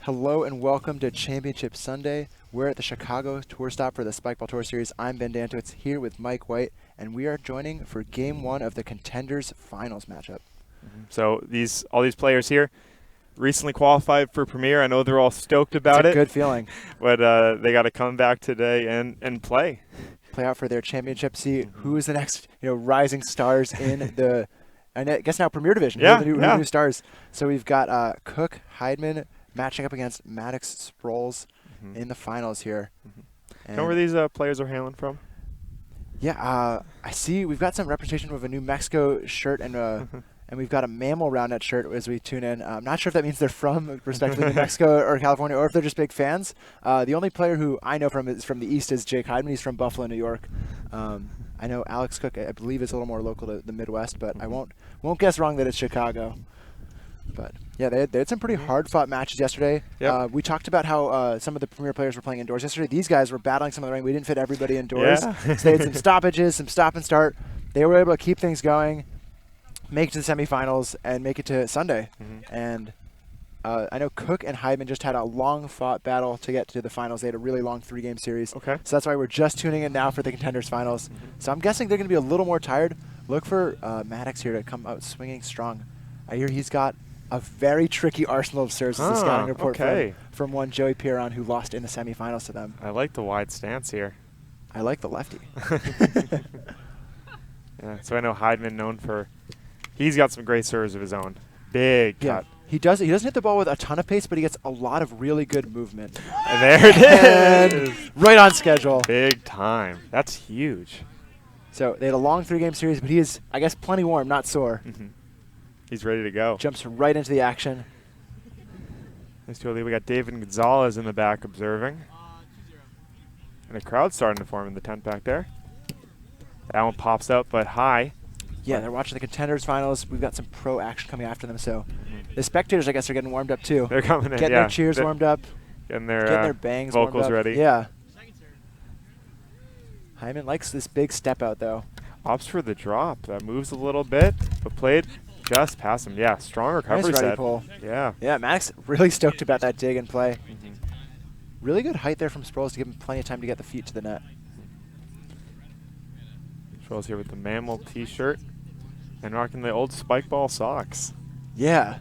Hello and welcome to Championship Sunday. We're at the Chicago tour stop for the Spikeball Tour Series. I'm Ben Dantowitz here with Mike White, and we are joining for Game 1 of the Contenders Finals matchup. So all these players here recently qualified for Premier. I know they're all stoked about it. It's a good feeling. But they got to come back today and play. Play out for their championship. See who is the next rising stars in the, I guess now Premier Division. Yeah, who are the new stars. So we've got Cook, Heidman matching up against Maddox, Sproles in the finals here. Know where these players are hailing from? Yeah, I see we've got some representation of a New Mexico shirt and and we've got a mammal roundnet shirt as we tune in. I'm not sure if that means they're from, respectively, New Mexico or California, or if they're just big fans. The only player who I know from the East is Jake Heidman. He's from Buffalo, New York. I know Alex Cook, I believe, is a little more local to the Midwest, but I won't guess wrong that it's Chicago. But yeah, they had some pretty hard-fought matches yesterday. Yep. We talked about how some of the Premier players were playing indoors yesterday. These guys were battling some of the rain. We didn't fit everybody indoors. Yeah. So they had some stoppages, some stop and start. They were able to keep things going, make it to the semifinals, and make it to Sunday. And I know Cook and Heidman just had a long-fought battle to get to the finals. They had a really long 3-game series. Okay. So that's why we're just tuning in now for the Contenders Finals. So I'm guessing they're going to be a little more tired. Look for Maddox here to come out swinging strong. I hear he's got a very tricky arsenal of serves as the scouting report from one Joey Piron, who lost in the semifinals to them. I like the wide stance here. I like the lefty. Yeah, so I know Heidman known for, he's got some great serves of his own. Big cut. He doesn't hit the ball with a ton of pace, but he gets a lot of really good movement. And there it is. Right on schedule. Big time. That's huge. So they had a long 3-game series, but he is, I guess, plenty warm, not sore. He's ready to go. Jumps right into the action. Nice to lead. We got David Gonzalez in the back observing. And a crowd starting to form in the tent back there. That one pops up, but high. Yeah, they're watching the Contenders Finals. We've got some pro action coming after them, so the spectators, I guess, are getting warmed up too. They're coming in, getting their cheers warmed up, getting their bangs vocals warmed up. ready. Yeah. Hyman likes this big step out, though. Opts for the drop. That moves a little bit, but played just past him. Yeah, strong recovery Nice ready set. pull. Yeah. Yeah, Maddox really stoked about that dig and play. Really good height there from Sproles to give him plenty of time to get the feet to the net. Sproles here with the mammal T-shirt and rocking the old Spikeball socks. Yeah.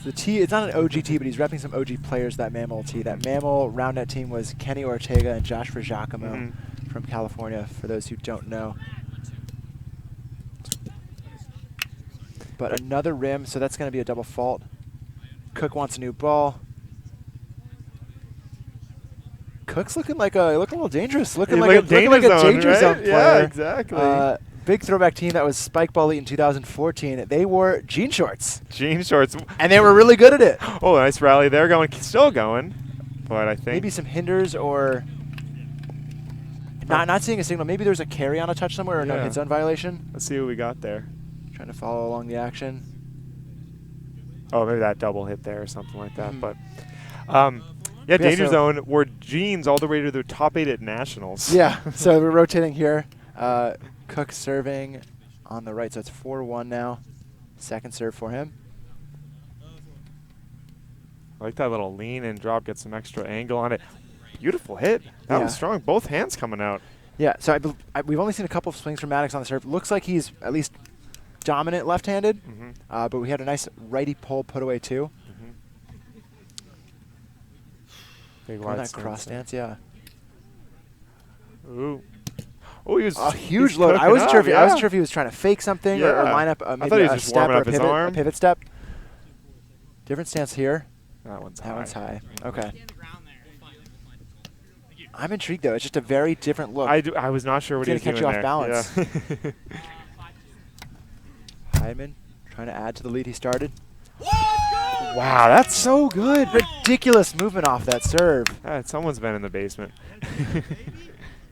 The tee, it's not an OG tee, but he's repping some OG players, that mammal tee. That mammal roundnet team was Kenny Ortega and Josh Giacomo from California, for those who don't know. But another rim, so that's going to be a double fault. Cook wants a new ball. Cook's looking a little dangerous. Looking like a danger zone player. Yeah, exactly. Big throwback team that was Spikeball Elite in 2014. They wore jean shorts. Jean shorts. And they were really good at it. Oh, nice rally there. Still going. But I think maybe some hinders or not seeing a signal. Maybe there's a carry on a touch somewhere or no hit zone violation. Let's see what we got there. Trying to follow along the action. Oh, maybe that double hit there or something like that. But yeah, danger zone wore jeans all the way to the top 8 at Nationals. Yeah, so we're rotating here. Cook serving on the right, so it's 4-1 now. Second serve for him. I like that little lean and drop, get some extra angle on it. Beautiful hit. That was strong. Both hands coming out. Yeah, so we've only seen a couple of swings from Maddox on the serve. Looks like he's at least dominant left-handed, but we had a nice righty pull put away too. Big wide that cross stance, yeah. Ooh. Oh, he was a huge load. I wasn't sure if he was trying to fake something or line up maybe a step or a pivot step. Different stance here. That one's high. That one's high. Okay. I'm intrigued though. It's just a very different look. I was not sure what he was doing there. It's going to catch you off balance. Heidman trying to add to the lead he started. Wow, that's so good. Ridiculous movement off that serve. Someone's been in the basement.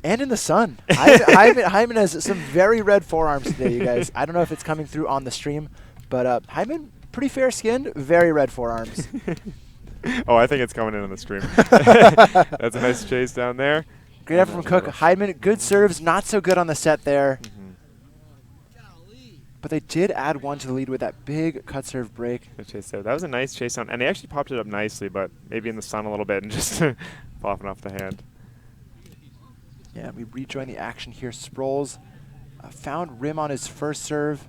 And in the sun. Heidman has some very red forearms today, you guys. I don't know if it's coming through on the stream, but Heidman, pretty fair-skinned, very red forearms. Oh, I think it's coming in on the stream. That's a nice chase down there. Great effort from Cook. Heidman, good serves, not so good on the set there. but they did add one to the lead with that big cut serve break. Good chase there. That was a nice chase on, and they actually popped it up nicely, but maybe in the sun a little bit and just popping off the hand. Yeah, we rejoin the action here. Sproles found rim on his first serve.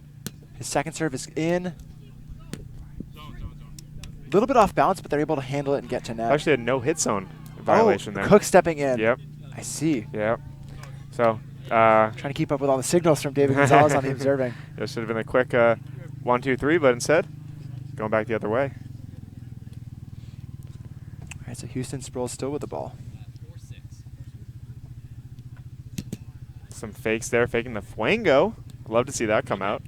His second serve is in. A little bit off balance, but they're able to handle it and get to net. Actually, a no hit zone violation there. Cook stepping in. Yep. I see. Yep. So. Trying to keep up with all the signals from David Gonzalez on the observing. It should have been a quick 1, 2, 3, but instead, going back the other way. All right, so Houston Sproles still with the ball. Some fakes there, faking the Fuengo. I'd love to see that come out.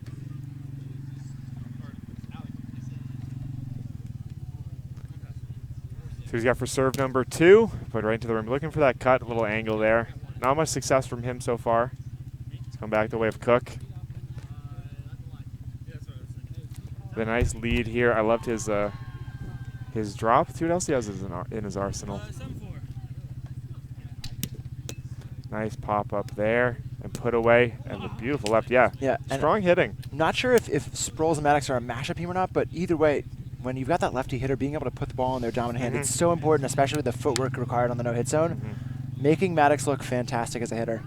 So he's got for serve number 2. Put right into the rim. Looking for that cut, a little angle there. Not much success from him so far. He's going back the way of Cook. The nice lead here. I loved his drop. See what else he has in his arsenal. Nice pop up there and put away, and the beautiful left. Yeah, strong hitting. Not sure if Sproles and Maddox are a mashup team or not, but either way, when you've got that lefty hitter, being able to put the ball in their dominant hand, it's so important, especially with the footwork required on the no-hit zone, making Maddox look fantastic as a hitter.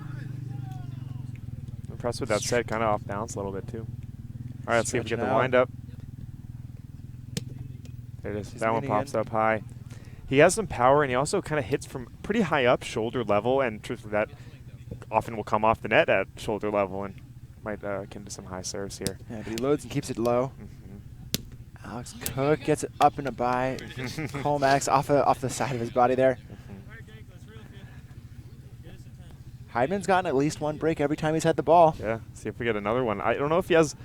Impressed with that set, kind of off balance a little bit too. All right, let's see if we get the wind up. There it is. That one pops up high. He has some power, and he also kind of hits from pretty high up, shoulder level, and truthfully that often will come off the net at shoulder level and might akin to some high serves here. Yeah, but he loads and keeps it low. Alex Cook gets it up and a by. Cole Maddox off the side of his body there. Heidman's gotten at least one break every time he's had the ball. Yeah, see if we get another one. I don't know if he has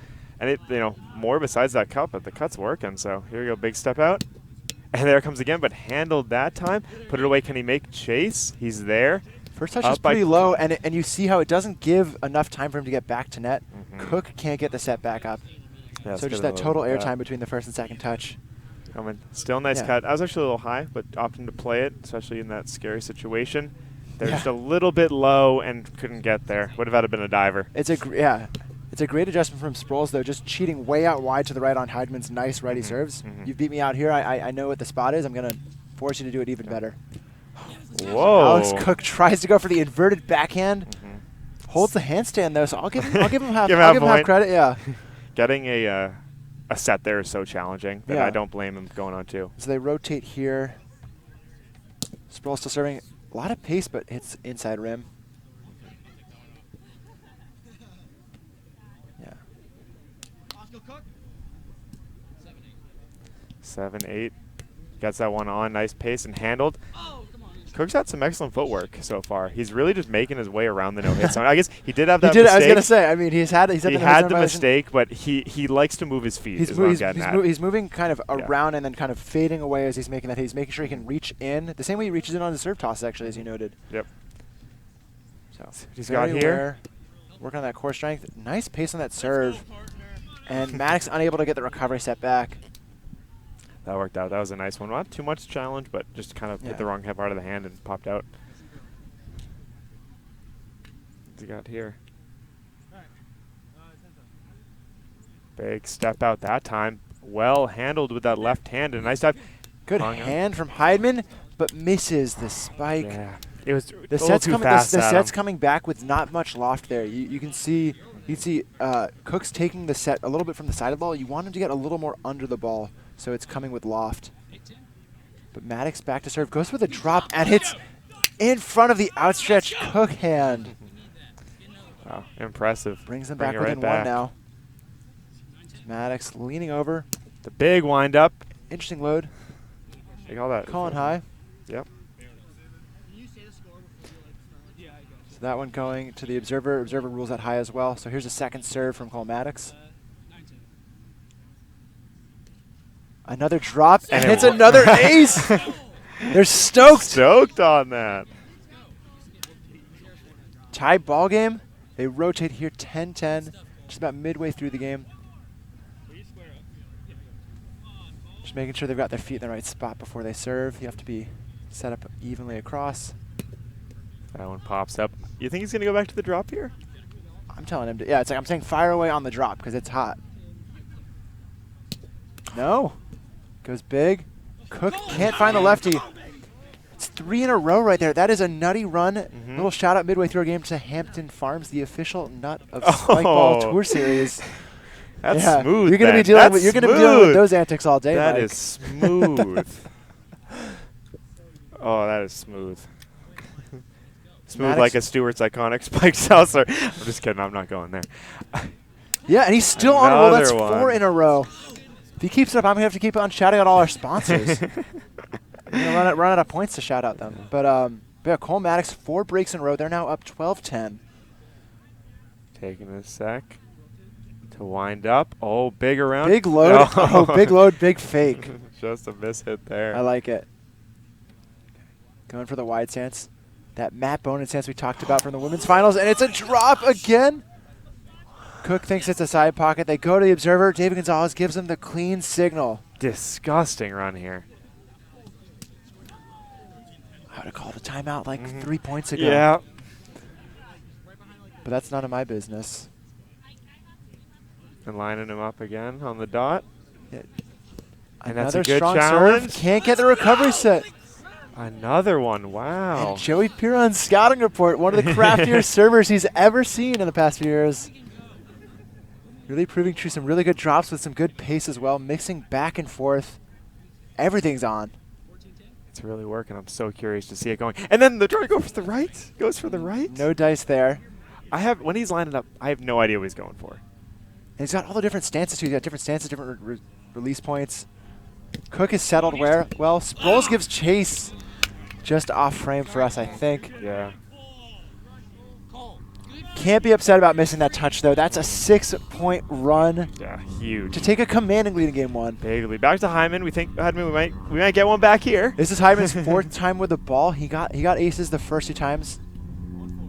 more besides that cut, but the cut's working. So here we go, big step out. And there it comes again, but handled that time. Put it away. Can he make chase? He's there. First touch is pretty low, and you see how it doesn't give enough time for him to get back to net. Cook can't get the set back up. Yeah, so just that total airtime between the first and second touch. Coming. Still nice cut. I was actually a little high, but opting to play it, especially in that scary situation. They're just a little bit low and couldn't get there. Would have had to been a diver. It's a great adjustment from Sproles, though, just cheating way out wide to the right on Heidman's nice righty serves. You beat me out here. I know what the spot is. I'm going to force you to do it even better. Whoa. Alex Cook tries to go for the inverted backhand. Holds the handstand, though, so I'll give him half credit. Yeah. Getting a set there is so challenging that I don't blame him going on 2. So they rotate here. Sproles still serving. A lot of pace, but hits inside rim. Yeah. 7-8. Gets that one on. Nice pace and handled. Cook's had some excellent footwork so far. He's really just making his way around the no-hit zone. I guess he did have that mistake. I was going to say, I mean, he had the mistake, but he likes to move his feet. He's moving kind of around and then kind of fading away as he's making that. He's making sure he can reach in the same way he reaches in on the serve toss, actually, as you noted. Yep. So he's got here. Working on that core strength. Nice pace on that serve. And Maddox unable to get the recovery set back. That worked out. That was a nice one. Not too much challenge, but just kind of hit the wrong part of the hand and popped out. What's he got here? Big step out that time. Well handled with that left hand. And a nice dive. Good hand from Heidman, but misses the spike. Yeah. It was the set's coming. The set's coming back with not much loft there. You can see. You see Cook's taking the set a little bit from the side of the ball. You want him to get a little more under the ball, so it's coming with loft. But Maddox back to serve, goes for the drop, and hits in front of the outstretched Cook hand. Wow, impressive. Brings them back within one now. Maddox leaning over. The big wind up. Interesting load. You call that? Calling high. Yep. So that one going to the observer. Observer rules that high as well. So here's a second serve from Cole Maddox. Another drop, and it's another ace. They're stoked. Stoked on that. Tie ball game. They rotate here 10-10, just about midway through the game. Just making sure they've got their feet in the right spot before they serve. You have to be set up evenly across. That one pops up. You think he's going to go back to the drop here? I'm telling him to. Yeah, it's like I'm saying fire away on the drop because it's hot. No. Goes big. Cook can't find the lefty. It's 3 in a row right there. That is a nutty run. Little shout out midway through our game to Hampton Farms, the official nut of Spikeball Tour Series. That's smooth. You're gonna be dealing with those antics all day. That Mike. is smooth. Oh, that is smooth. Smooth Maddox. like a Stuart's iconic spike salsa. I'm just kidding. I'm not going there. Yeah, and he's still on a roll. That's Another 4 one. in a row. If he keeps it up, I'm gonna have to keep on shouting out all our sponsors. We're gonna run out of points to shout out them. But yeah, Cole Maddox 4 breaks in a row. They're now up 12-10. Taking a sec to wind up. Oh, big around. Big load. Oh, big load, big fake. Just a miss hit there. I like it. Going for the wide stance. That Matt Bonin stance we talked about from the women's finals, and it's a drop again. Cook thinks it's a side pocket. They go to the observer. David Gonzalez gives him the clean signal. Disgusting run here. I would have called a timeout like 3 points ago. Yeah. But that's none of my business. And lining him up again on the dot. Yeah. And that's Another a good strong challenge. serve. Can't get the recovery set. Another one. Wow. And Joey Piron's scouting report, one of the craftiest servers he's ever seen in the past few years. Really proving true. Some really good drops with some good pace as well. Mixing back and forth. Everything's on. It's really working. I'm so curious to see it going. And then the draw goes for the right. Goes for the right. No dice there. When he's lining up, I have no idea what he's going for. And he's got all the different stances too. He's got different stances, different release points. Cook is settled where? Well, Sproles gives chase. Just off frame for us, I think. Yeah. Can't be upset about missing that touch, though. That's a 6-point run. Yeah, huge. To take a commanding lead in game 1. Big lead. Back to Heidman. We think Heidman we might get one back here. This is Heidman's 4th time with the ball. He got aces the first 2 times.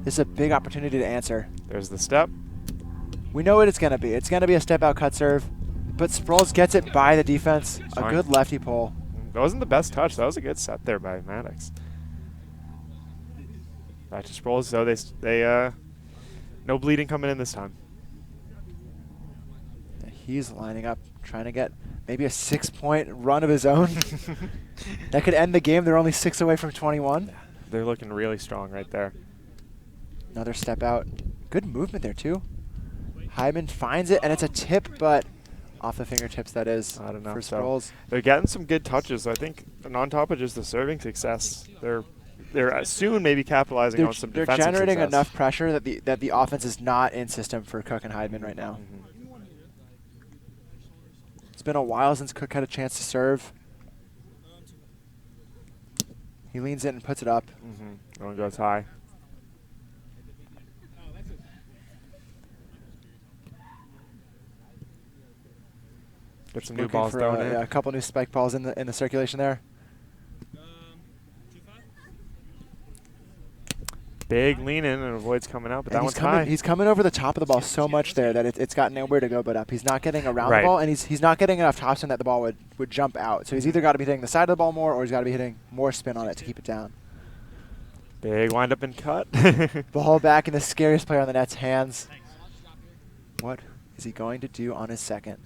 This is a big opportunity to answer. There's the step. We know what it's going to be. It's going to be a step-out cut serve. But Sproles gets it by the defense. A good lefty pull. That wasn't the best touch. That was a good set there by Maddox. Back to Sproles, so they no bleeding coming in this time. He's lining up, trying to get maybe a 6-point run of his own. That could end the game. They're only 6 away from 21. They're looking really strong right there. Another step out. Good movement there, too. Heidman finds it, and it's a tip, but off the fingertips, that is, I don't know. for Sproles. They're getting some good touches. I think, and on top of just the serving success, they're soon maybe capitalizing on some defensive They're generating success. enough pressure that the offense is not in system for Cook and Heidman right now. It's been a while since Cook had a chance to serve. He leans in and puts it up. That one goes high. Get some new Looking balls for thrown in. yeah, a couple new spike balls in the circulation there. Big lean in and avoids coming out, but that one's high. He's coming over the top of the ball so much there that it's got nowhere to go but up. He's not getting around the ball, and he's not getting enough topspin that the ball would jump out. So he's either got to be hitting the side of the ball more, or he's got to be hitting more spin on it to keep it down. Big wind up and cut. Ball back in the scariest player on the net's hands. What is he going to do on his second?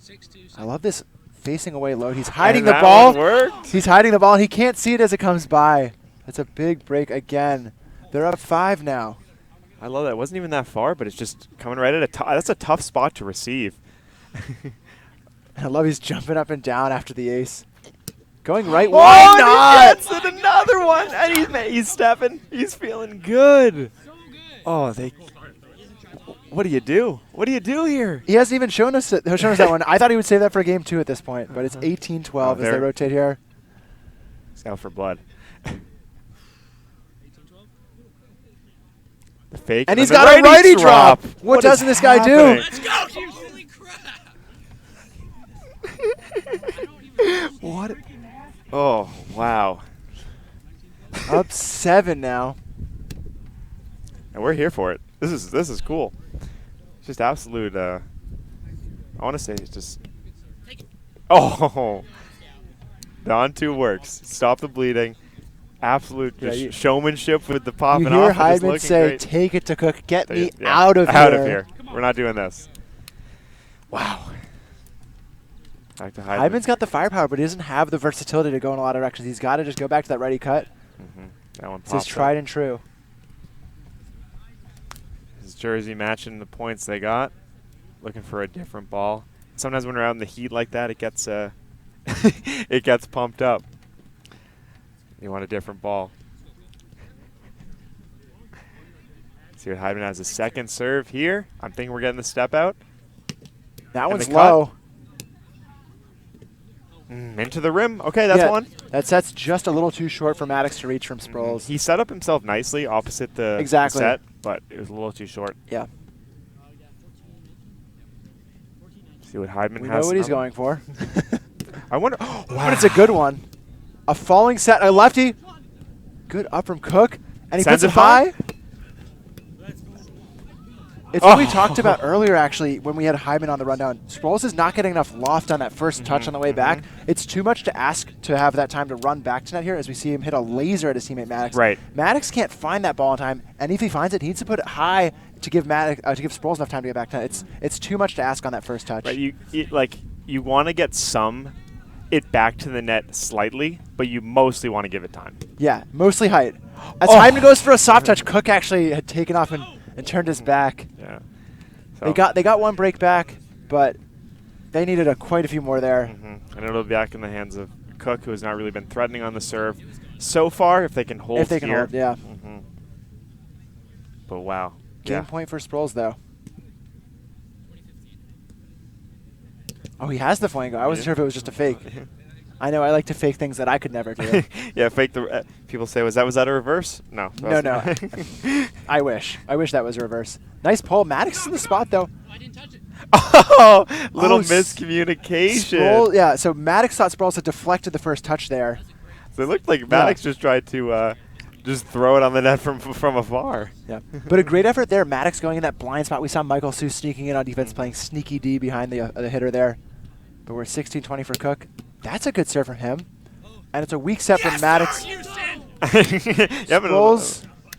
I love this facing away load. He's hiding the ball. He's hiding the ball, and he can't see it as it comes by. That's a big break again. They're up 5 now. I love that. It wasn't even that far, but it's just coming right at that's a tough spot to receive. I love he's jumping up and down after the ace. Going right. Why not? He gets it, another one, and he's stepping. He's feeling good. Oh, what do you do? What do you do here? He hasn't even shown us that one. I thought he would save that for game 2 at this point, but it's 18-12 as they rotate here. He's out for blood. The fake. And he's got a righty drop. What doesn't this guy do? Let's go! Holy crap! What? Oh, wow. Up 7 now. And we're here for it. This is cool. It's just absolute. I want to say it's just. Oh, the on-2 works. Stop the bleeding. Absolute showmanship with the popping off. You hear Heidman say, great. "Take it to Cook. Get me Yeah, out of here." Out of here. We're not doing this. Wow. Back to Heidman. Heidman's got the firepower, but he doesn't have the versatility to go in a lot of directions. He's got to just go back to that righty cut. That one It's his tried and true. His jersey matching the points they got. Looking for a different ball. Sometimes when we're out in the heat like that, it gets it gets pumped up. You want a different ball. See what Heidman has a second serve here. I'm thinking we're getting the step out. That And one's the cut. low. Into the rim. Okay, that's one. That's just a little too short for Maddox to reach from Sproles. He set up himself nicely opposite the set, but it was a little too short. Yeah. See what Heidman has. We know what he's going for. I wonder. Oh, wow. But it's a good one. A falling set, a lefty. Good up from Cook, and he Sends puts it it high. high. It's what we talked about earlier, actually, when we had Heidman on the rundown. Sproles is not getting enough loft on that first touch on the way back. It's too much to ask to have that time to run back to net here, as we see him hit a laser at his teammate Maddox. Right. Maddox can't find that ball in time, and if he finds it, he needs to put it high to give Sproles enough time to get back to net. It's too much to ask on that first touch. Right, you want to get it back to the net slightly, but you mostly want to give it time. Yeah, mostly height. As Heidman goes for a soft touch, Cook actually had taken off and turned his back. Yeah. They got one break back, but they needed quite a few more there. And it'll be back in the hands of Cook, who has not really been threatening on the serve so far. If they can hold, yeah. But wow, Game point for Sproles though. Oh, he has the flango. I wasn't sure if it was just a fake. I know I like to fake things that I could never do. Yeah, fake the. People say, was that a reverse? No. No. I wish that was a reverse. Nice pull. Maddox is in the spot though. I didn't touch it. Oh, little miscommunication. Sproles, so Maddox thought Sproles had deflected the first touch there. So it looked like Maddox just tried to just throw it on the net from afar. Yeah, but a great effort there. Maddox going in that blind spot. We saw Michael Sue sneaking in on defense, playing sneaky D behind the hitter there. But we're 16-20 for Cook. That's a good serve from him. And it's a weak set from Maddox.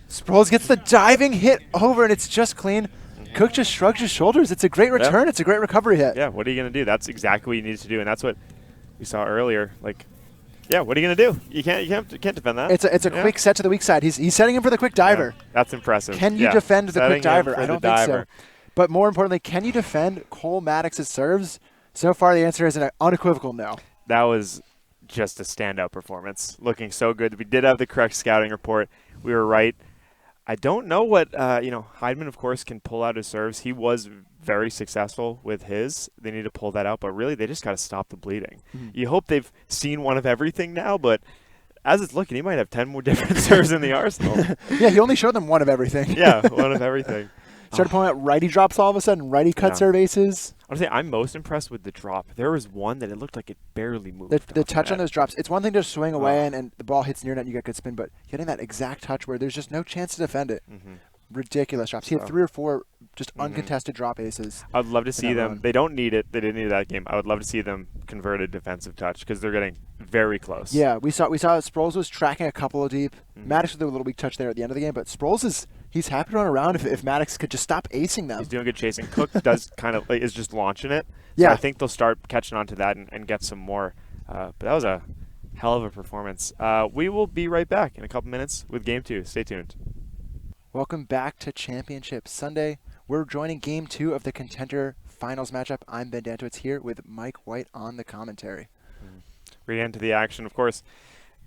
Sproles gets the diving hit over, and it's just clean. Cook just shrugs his shoulders. It's a great return. It's a great recovery hit. Yeah, what are you going to do? That's exactly what you need to do, and that's what we saw earlier. Like, yeah, what are you going to do? You can't defend that. It's a quick set to the weak side. He's setting him for the quick diver. Yeah, that's impressive. Can you defend the quick diver? I don't think so. But more importantly, can you defend Cole Maddox's serves? So far, the answer is an unequivocal no. That was just a standout performance. Looking so good. We did have the correct scouting report. We were right. I don't know what, Heidman, of course, can pull out his serves. He was very successful with his. They need to pull that out, but really they just got to stop the bleeding. You hope they've seen one of everything now, but as it's looking, he might have 10 more different serves in the arsenal. Yeah, he only showed them one of everything. Yeah, one of everything. Started pulling out righty drops all of a sudden, righty cut serve aces. Honestly, I'm most impressed with the drop. There was one that it looked like it barely moved. The touch on those drops, it's one thing to swing away and the ball hits near net and you get good spin, but getting that exact touch where there's just no chance to defend it. Ridiculous drops. He had 3 or 4 just uncontested drop aces. I'd love to see them. They don't need it. They didn't need that game. I would love to see them convert a defensive touch because they're getting very close. Yeah, we saw Sproles was tracking a couple of deep. Maddox with a little weak touch there at the end of the game, but Sproles he's happy to run around if Maddox could just stop acing them. He's doing good chasing. Cook does kind of is just launching it. So yeah, I think they'll start catching on to that and get some more. But that was a hell of a performance. We will be right back in a couple minutes with Game 2. Stay tuned. Welcome back to Championship Sunday. We're joining Game 2 of the Contender Finals matchup. I'm Ben Dantowitz here with Mike White on the commentary. Right into the action. Of course,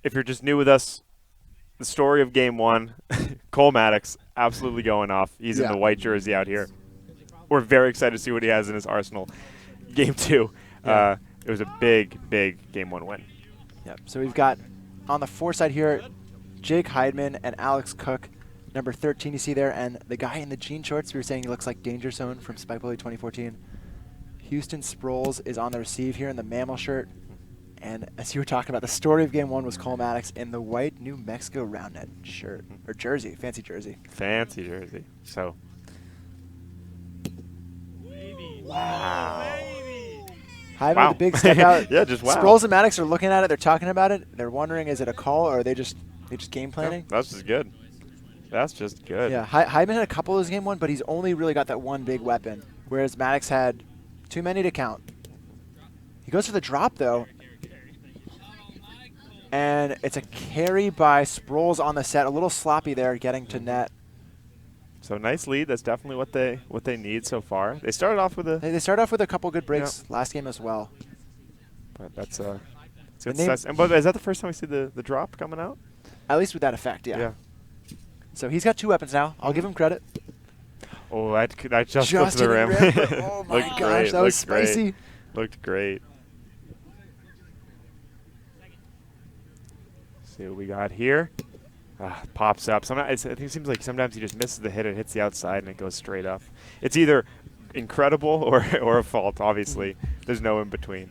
if you're just new with us, the story of Game 1, Cole Maddox absolutely going off. He's in the white jersey out here. We're very excited to see what he has in his arsenal. Game 2, it was a big Game 1 win. Yep. So we've got on the 4 side here, Jake Heidman and Alex Cook. Number 13 you see there, and the guy in the jean shorts, we were saying he looks like Danger Zone from Spikeball 2014. Houston Sproles is on the receive here in the mammal shirt. And as you were talking about, the story of Game 1 was Cole Maddox in the white New Mexico roundnet shirt, or jersey, fancy jersey. Fancy jersey. So. Wow. Heidman with the big step out. Yeah, just wow. Sproles and Maddox are looking at it, they're talking about it. They're wondering, is it a call, or are they just game planning? Yeah, that's just good. That's just good. Yeah, Heidman had a couple of his game one, but he's only really got that one big weapon, whereas Maddox had too many to count. He goes for the drop, though. And it's a carry by Sproles on the set. A little sloppy there getting to net. So nice lead. That's definitely what they need so far. They started off with a... They started off with a couple good breaks last game as well. But that's good success. But is that the first time we see the drop coming out? At least with that effect, yeah. So he's got two weapons now. I'll give him credit. Oh, that just go to the rim. Oh my gosh, that was spicy. Looked great. See what we got here. Pops up. Sometimes I think it seems like sometimes he just misses the hit. It hits the outside and it goes straight up. It's either incredible or a fault. Obviously, there's no in between.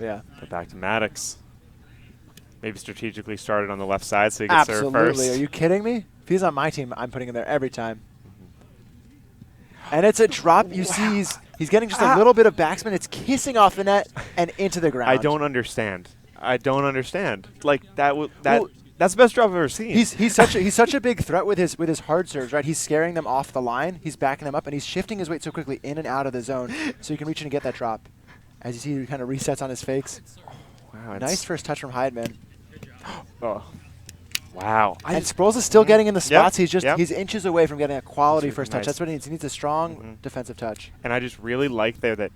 Yeah. But back to Maddox. Maybe strategically started on the left side so he could serve first. Absolutely. Are you kidding me? If he's on my team, I'm putting him there every time. And it's a drop. You see he's getting just a little bit of backspin. It's kissing off the net and into the ground. I don't understand. Like that's the best drop I've ever seen. He's such a big threat with his hard serves, right? He's scaring them off the line. He's backing them up, and he's shifting his weight so quickly in and out of the zone so you can reach in and get that drop. As you see, he kind of resets on his fakes. Wow, nice first touch from Heidman. Oh, wow! And Sproles is still getting in the spots. He's inches away from getting a quality first touch. Nice. That's what he needs. He needs a strong defensive touch. And I just really like there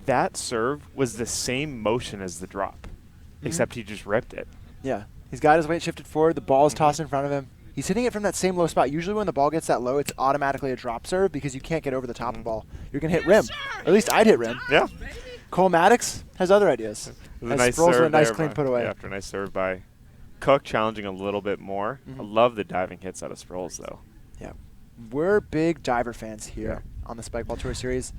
that serve was the same motion as the drop, except he just ripped it. Yeah, he's got his weight shifted forward. The ball is tossed in front of him. He's hitting it from that same low spot. Usually when the ball gets that low, it's automatically a drop serve because you can't get over the top of the ball. You're going to hit rim. Or at least I'd hit rim. Yeah. Cole Maddox has other ideas. It was a nice Sproles serve with a nice there clean put away. Yeah, after a nice serve by Cook, challenging a little bit more. I love the diving hits out of Sproles, though. Yeah. We're big diver fans here on the Spikeball Tour Series.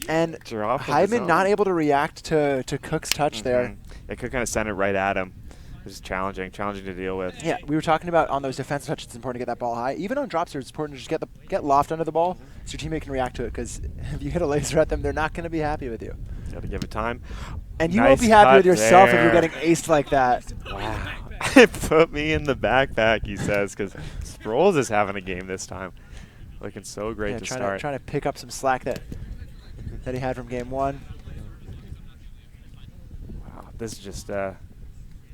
And Heidman not able to react to Cook's touch there. Yeah, Cook kind of sent it right at him. It was challenging to deal with. Yeah, we were talking about on those defensive touches, it's important to get that ball high. Even on drop serves, it's important to just get loft under the ball so your teammate can react to it. Because if you hit a laser at them, they're not going to be happy with you. Got to give it time. And you won't be happy with yourself if you're getting aced like that. Wow. It put me in the backpack, he says, because Sproles is having a game this time. Looking so great to start. Trying to pick up some slack that he had from game one. Wow, this is just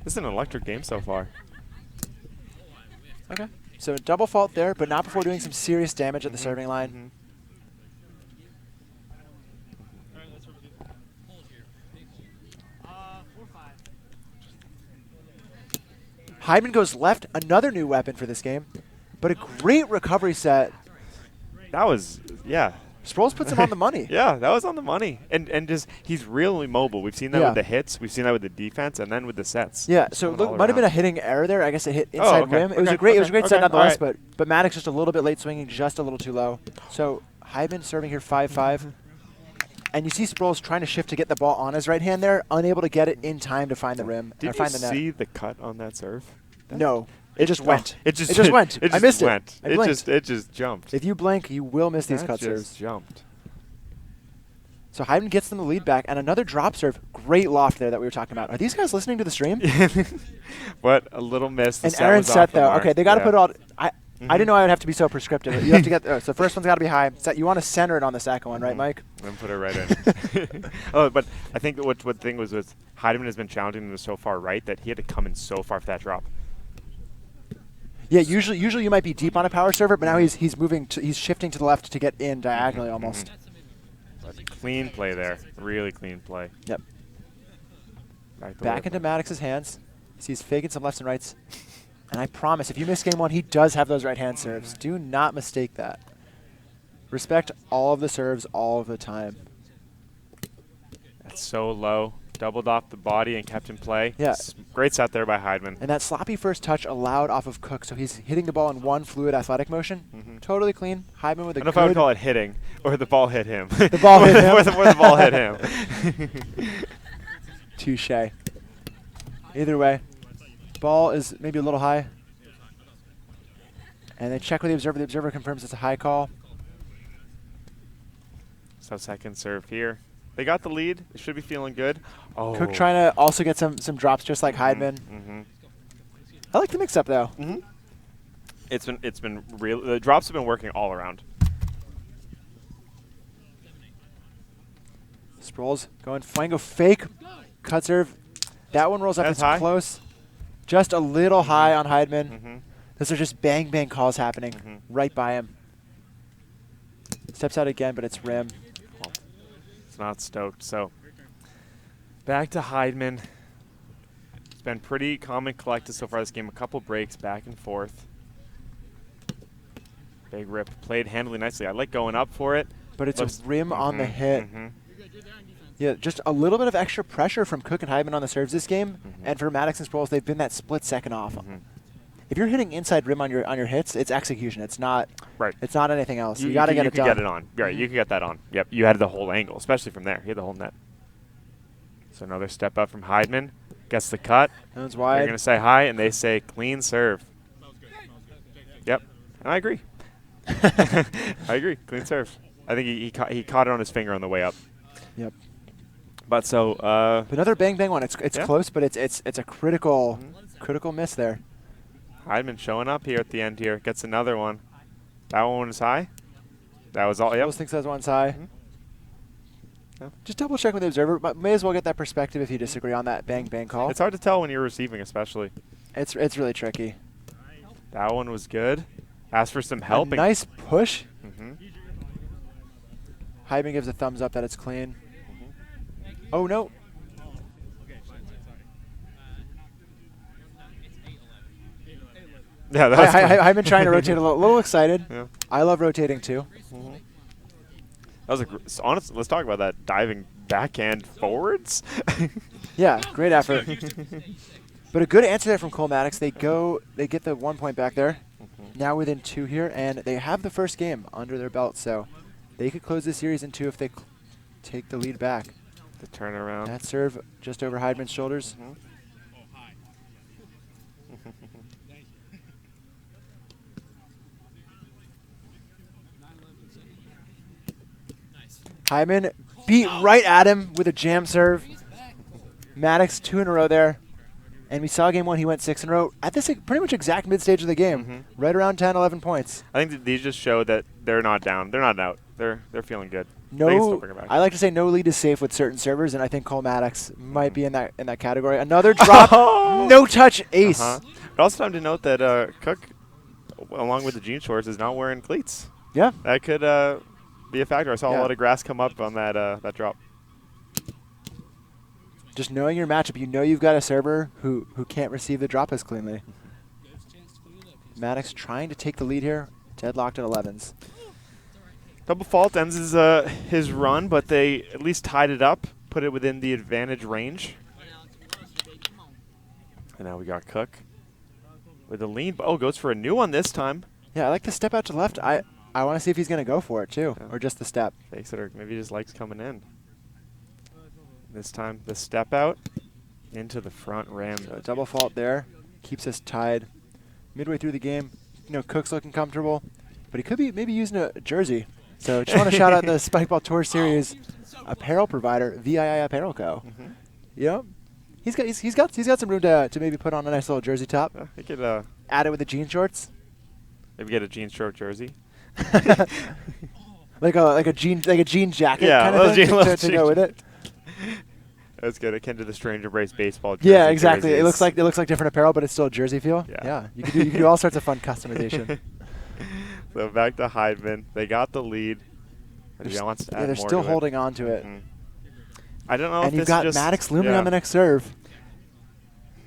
this is an electric game so far. Okay, so double fault there, but not before doing some serious damage at the serving line. Heidman goes left, another new weapon for this game, but a great recovery set. That was, yeah. Sproles puts him on the money. Yeah, that was on the money. And just he's really mobile. We've seen that with the hits. We've seen that with the defense, and then with the sets. Yeah, so it might have been a hitting error there. I guess it hit inside rim. It was a great set nonetheless, but Maddox just a little bit late swinging, just a little too low. So Heidman serving here 5-5. And you see Sproles trying to shift to get the ball on his right hand there, unable to get it in time to find the rim. Did you see the cut on that serve? No. It just went. It just went. I missed it. It just jumped. If you blink, you will miss these cut serves. It just jumped. So Heidman gets them the lead back, and another drop serve. Great loft there that we were talking about. Are these guys listening to the stream? What a little miss. And Aaron set though. Okay, they got to put it all. I didn't know I would have to be so prescriptive. You have to get. So the first one's got to be high. You want to center it on the second one, right, Mike? And put it right in. But I think what the thing was Heidman has been challenging them so far right that he had to come in so far for that drop. Yeah, usually you might be deep on a power server, but now he's moving. He's shifting to the left to get in diagonally almost. But clean play there, really clean play. Yep. Back into Maddox's hands. He's faking some lefts and rights, and I promise, if you miss game one, he does have those right hand serves. Do not mistake that. Respect all of the serves all of the time. That's so low. Doubled off the body and kept in play. Yeah. Great set there by Heidman. And that sloppy first touch allowed off of Cook, so he's hitting the ball in one fluid athletic motion. Totally clean. Heidman with a good... I don't know if I would call it hitting, or the ball hit him. The ball hit him. or the ball hit him. Touche. Either way, ball is maybe a little high. And they check with the observer. The observer confirms it's a high call. So second serve here. They got the lead. They should be feeling good. Oh. Cook trying to also get some drops just like Heidman. I like the mix-up, though. It's been real. The drops have been working all around. Sproles going flango fake. Cut serve. That one rolls up. That's It's high. close. Just a little high on Heidman. Mm-hmm. Those are just bang bang calls happening right by him. Steps out again, but it's rim. Well, it's not stoked. So back to Heidman. It's been pretty calm and collected so far this game. A couple breaks back and forth. Big rip. Played handily nicely. I like going up for it. But it's a rim on the hit. Mm-hmm. Yeah, just a little bit of extra pressure from Cook and Heidman on the serves this game. And for Maddox and Sproles, they've been that split second off. If you're hitting inside rim on your hits, it's execution. It's not It's not anything else. You got to get it done. You can get it on. Right, you can get that on. Yep, you had the whole angle, especially from there. You had the whole net. So another step up from Heidman. Gets the cut. That one's They're wide. going to say hi, and they say clean serve. Yep, and I agree. I agree. Clean serve. I think he caught it on his finger on the way up. Yep. But so another bang bang one. It's yeah. close, but it's a critical miss there. Heidman showing up here at the end here. Gets another one. That one was high. That was all. Yep. Sproles thinks that one's high. Just double check with the observer, but may as well get that perspective if you disagree on that bang bang call. It's hard to tell when you're receiving, especially. It's really tricky. That one was good. Asked for some help. A nice push. Heidman gives a thumbs up that it's clean. Oh no. Yeah, that's I've been trying to rotate a little excited. Yeah. I love rotating too. That was honestly, let's talk about that diving backhand forwards. Yeah, great effort. But a good answer there from Cole Maddox. They get the 1 point back there. Now within 2 here, and they have the first game under their belt, so they could close the series in 2 if they take the lead back. The turnaround. That serve just over Heidman's shoulders. Heidman beat right at him with a jam serve. Maddox 2 in a row there. And we saw game 1, he went 6 in a row at this pretty much exact mid-stage of the game, right around 10, 11 points. I think that these just show that they're not down. They're not out. They're feeling good. I like to say no lead is safe with certain servers, and I think Cole Maddox might be in that category. Another drop, no touch ace. But also time to note that Cook, along with the jean shorts, is not wearing cleats. Yeah, that could be a factor. I saw a lot of grass come up on that drop. Just knowing your matchup, you know you've got a server who can't receive the drop as cleanly. Maddox trying to take the lead here, deadlocked at 11s. Double fault ends his run, but they at least tied it up, put it within the advantage range. And now we got Cook with a lean. Oh, goes for a new one this time. Yeah, I like the step out to left. I want to see if he's going to go for it too, or just the step. Takes it, or maybe he just likes coming in. This time, the step out into the front rim. So a double fault there, keeps us tied. Midway through the game, Cook's looking comfortable, but he could be maybe using a jersey. So just want to shout out the Spikeball Tour Series apparel provider, Vii Apparel Co. He's got some room to maybe put on a nice little jersey top. He could add it with the jean shorts. Maybe get a jean short jersey. like a jean jacket kind of thing to go with it. That's good. Akin to the Strange Embrace baseball jersey. Yeah, exactly. Jerseys. It looks like different apparel, but it's still a jersey feel. Yeah. You can do all sorts of fun customization. So back to Heidman. They got the lead. They're still holding on to it. I don't know. And you've got Maddox looming on the next serve.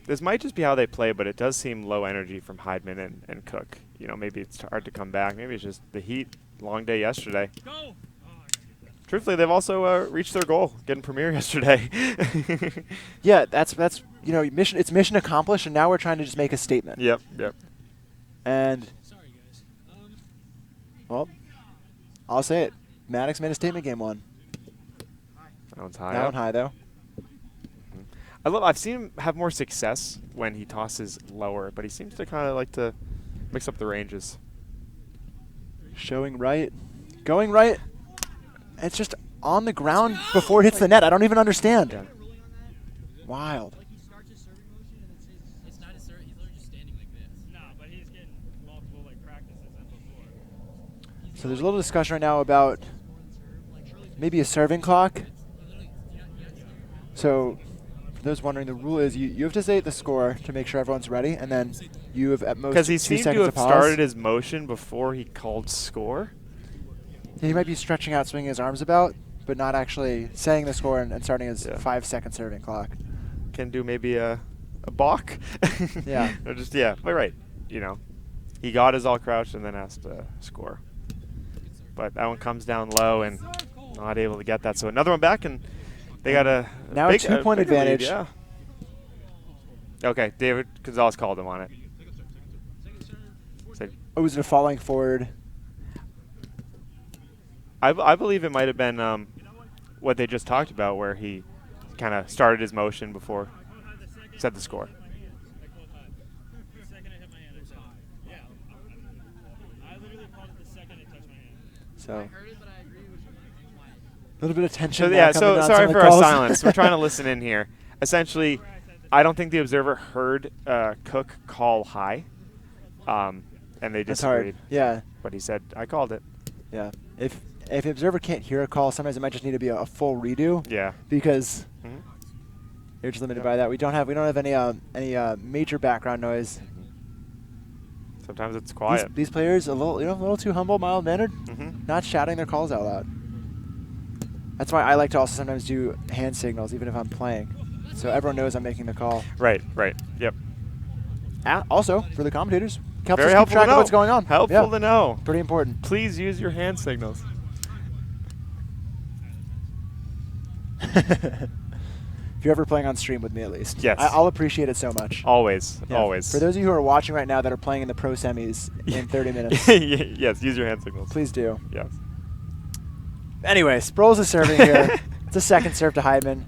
This might just be how they play, but it does seem low energy from Heidman and Cook. Maybe it's hard to come back. Maybe it's just the heat. Long day yesterday. Truthfully, they've also reached their goal, getting Premier yesterday. Yeah, that's mission. It's mission accomplished, and now we're trying to just make a statement. Yep. And well, I'll say it. Maddox made a statement game 1. That one's high. That one high though. I've seen him have more success when he tosses lower, but he seems to kind of like to mix up the ranges. Showing right, going right. It's just on the ground before it hits the net. I don't even understand. Yeah. Wild. Like he starts his serving motion and it's not his serve. He's literally just standing like this. No, but he's getting multiple like So there's a little discussion right now about maybe a serving clock. So for those wondering, the rule is you have to say the score to make sure everyone's ready, and then you have at most 2 Because he seconds seemed to have pause. started his motion before he called score. Yeah, he might be stretching out, swinging his arms about, but not actually saying the score and starting his 5-second serving clock. Can do maybe a balk. Yeah. Or just, yeah, but right. You know, he got his all crouched and then asked to score. But that one comes down low and not able to get that. So another one back, and they got a now big, a 2-point bigger lead, advantage. yeah. Okay, David Gonzalez called him on it. Said, Oh, was it a falling forward? I believe it might have been what they just talked about, where he kind of started his motion before said the score. So a little bit of tension. So now yeah, coming so on sorry some of for the our calls. silence. We're trying to listen in here. Essentially, I don't think the observer heard Cook call high, and they That's disagreed. hard. Yeah. But he said, I called it. Yeah. If the observer can't hear a call, sometimes it might just need to be a full redo. Yeah. Because Mhm. you're just limited by that. We don't have any major background noise. Sometimes it's quiet. These players a little too humble, mild mannered, Mhm. not shouting their calls out loud. That's why I like to also sometimes do hand signals, even if I'm playing, so everyone knows I'm making the call. Right. Yep. Also, for the commentators, helps Very us keep helpful track to of know. what's going on. Helpful Yeah. to know. Pretty important. Please use your hand signals. If you're ever playing on stream with me, at least. Yes. I'll appreciate it so much. Always. Yeah. Always. For those of you who are watching right now that are playing in the pro semis in 30 minutes, Yes, use your hand signals. please do. Yes. Anyway, Sproles is serving here. It's a second serve to Heidman.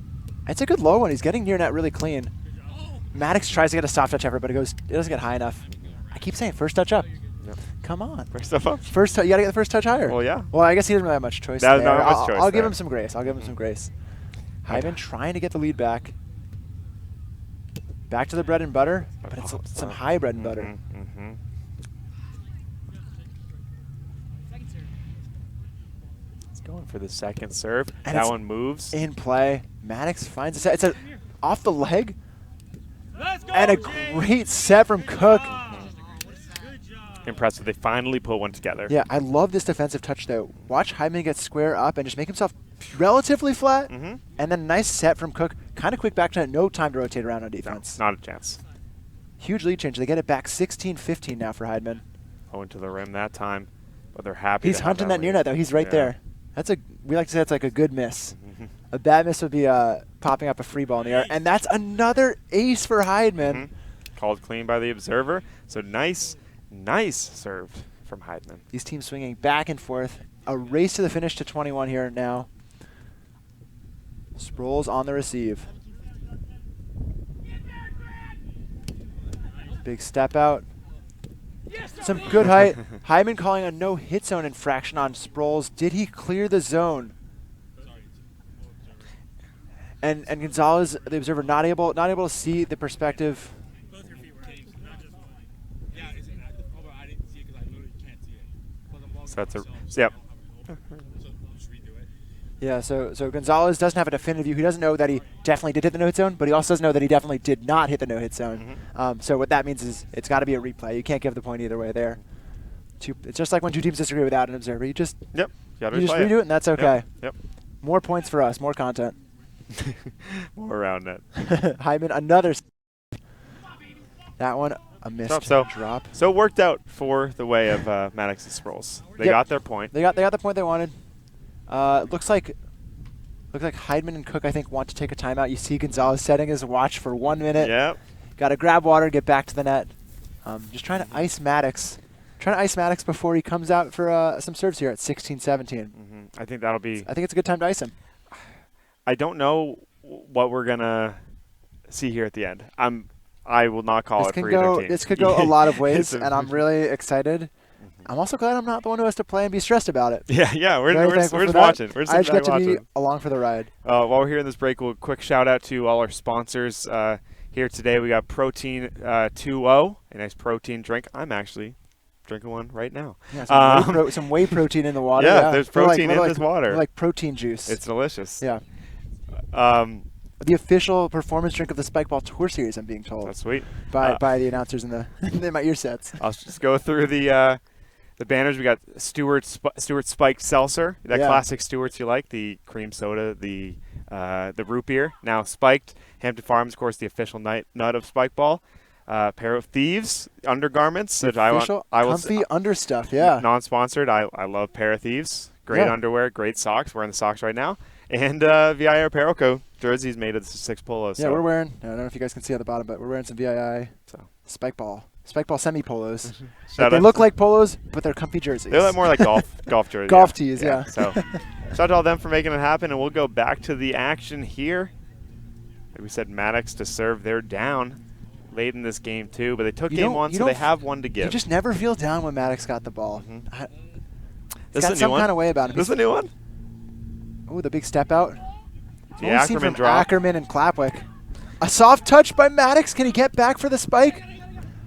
It's a good low one. He's getting near net really clean. Maddox tries to get a soft touch effort, but it doesn't get high enough. I keep saying first touch up. Yep. Come on. First up. You got to get the first touch higher. Well, yeah. Well, I guess he doesn't really have much choice There's there. not much choice I'll give there. him some grace. Heidman trying to get the lead back. Back to the bread and butter, but it's some high bread and butter. He's going for the second serve. And that it's one moves. In play. Maddox finds a set. It's off the leg. Let's go, And a Jay. great set from Cook. Impressive. They finally put one together. Yeah, I love this defensive touch, though. Watch Heidman get square up and just make himself relatively flat. And then a nice set from Cook. Kind of quick back to net. No time to rotate around on defense. No, not a chance. Huge lead change. They get it back 16-15 now for Heidman. Going to the rim that time, but they're happy. He's to have hunting that near lead. net, though. He's right Yeah. there. We like to say that's like a good miss. A bad miss would be popping up a free ball in the air. And that's another ace for Heidman. Called clean by the observer. So nice serve from Heidman. These teams swinging back and forth. A race to the finish to 21 here now. Sproles on the receive. Big step out. Some good height. Heidman calling a no-hit zone infraction on Sproles. Did he clear the zone? And Gonzalez, the observer, not able to see the perspective. Both your feet were not just one. Yeah, it's the problem. I didn't see it because I literally can't see it. So that's yep. So just redo it. Yeah, so Gonzalez doesn't have a definitive view. He doesn't know that he definitely did hit the no-hit zone, but he also doesn't know that he definitely did not hit the no-hit zone. So what that means is it's got to be a replay. You can't give the point either way there. It's just like when two teams disagree without an observer. You just redo it, and that's okay. Yep. More points for us, more content. More around net. Hyman, another. That one, a missed drop. So it worked out for the way of Maddox and Sproles. They got their point. They got the point they wanted. Looks like Heidman and Cook, I think, want to take a timeout. You see Gonzalez setting his watch for 1 minute. Yep. Got to grab water, get back to the net. Just trying to ice Maddox. Trying to ice Maddox before he comes out for some serves here at 16-17. I think that'll be. I think it's a good time to ice him. I don't know what we're gonna see here at the end. I will not call it for either team. This could go a lot of ways, and I'm really excited. I'm also glad I'm not the one who has to play and be stressed about it. Yeah, we're just watching. We're I just get to watching. be along for the ride. While we're here in this break, we'll quick shout out to all our sponsors here today. We got Protein 2.0, a nice protein drink. I'm actually drinking one right now. Yeah, some whey protein in the water. Yeah, there's protein in this water. Like protein juice. It's delicious. Yeah. The official performance drink of the Spikeball Tour Series, I'm being told. That's sweet. By the announcers in my ear sets. I'll just go through the banners. We got Stuart Spiked Seltzer, that classic Stuart's you like, the cream soda, the root beer. Now Spiked, Hampton Fams, of course, the official nut of Spikeball. Pair of Thieves undergarments. The official comfy under stuff, yeah. Non-sponsored. I love Pair of Thieves. Great underwear, great socks. Wearing the socks right now. And Vii Apparel Co. jerseys made of the 6 polos. Yeah, we're wearing, I don't know if you guys can see at the bottom, but we're wearing some VII Spikeball semi-polos. They look like polos, but they're comfy jerseys. They look more like golf jerseys. Golf tees, yeah. So shout out to all them for making it happen, and we'll go back to the action here. Like we said, Maddox to serve. They're down late in this game, too, but they took game 1, so they have one to give. You just never feel down when Maddox got the ball. This got some kind of way about him. This is a new one? Oh, the big step out. The Ackerman drop. Ackerman and Clapwick. A soft touch by Maddox. Can he get back for the spike?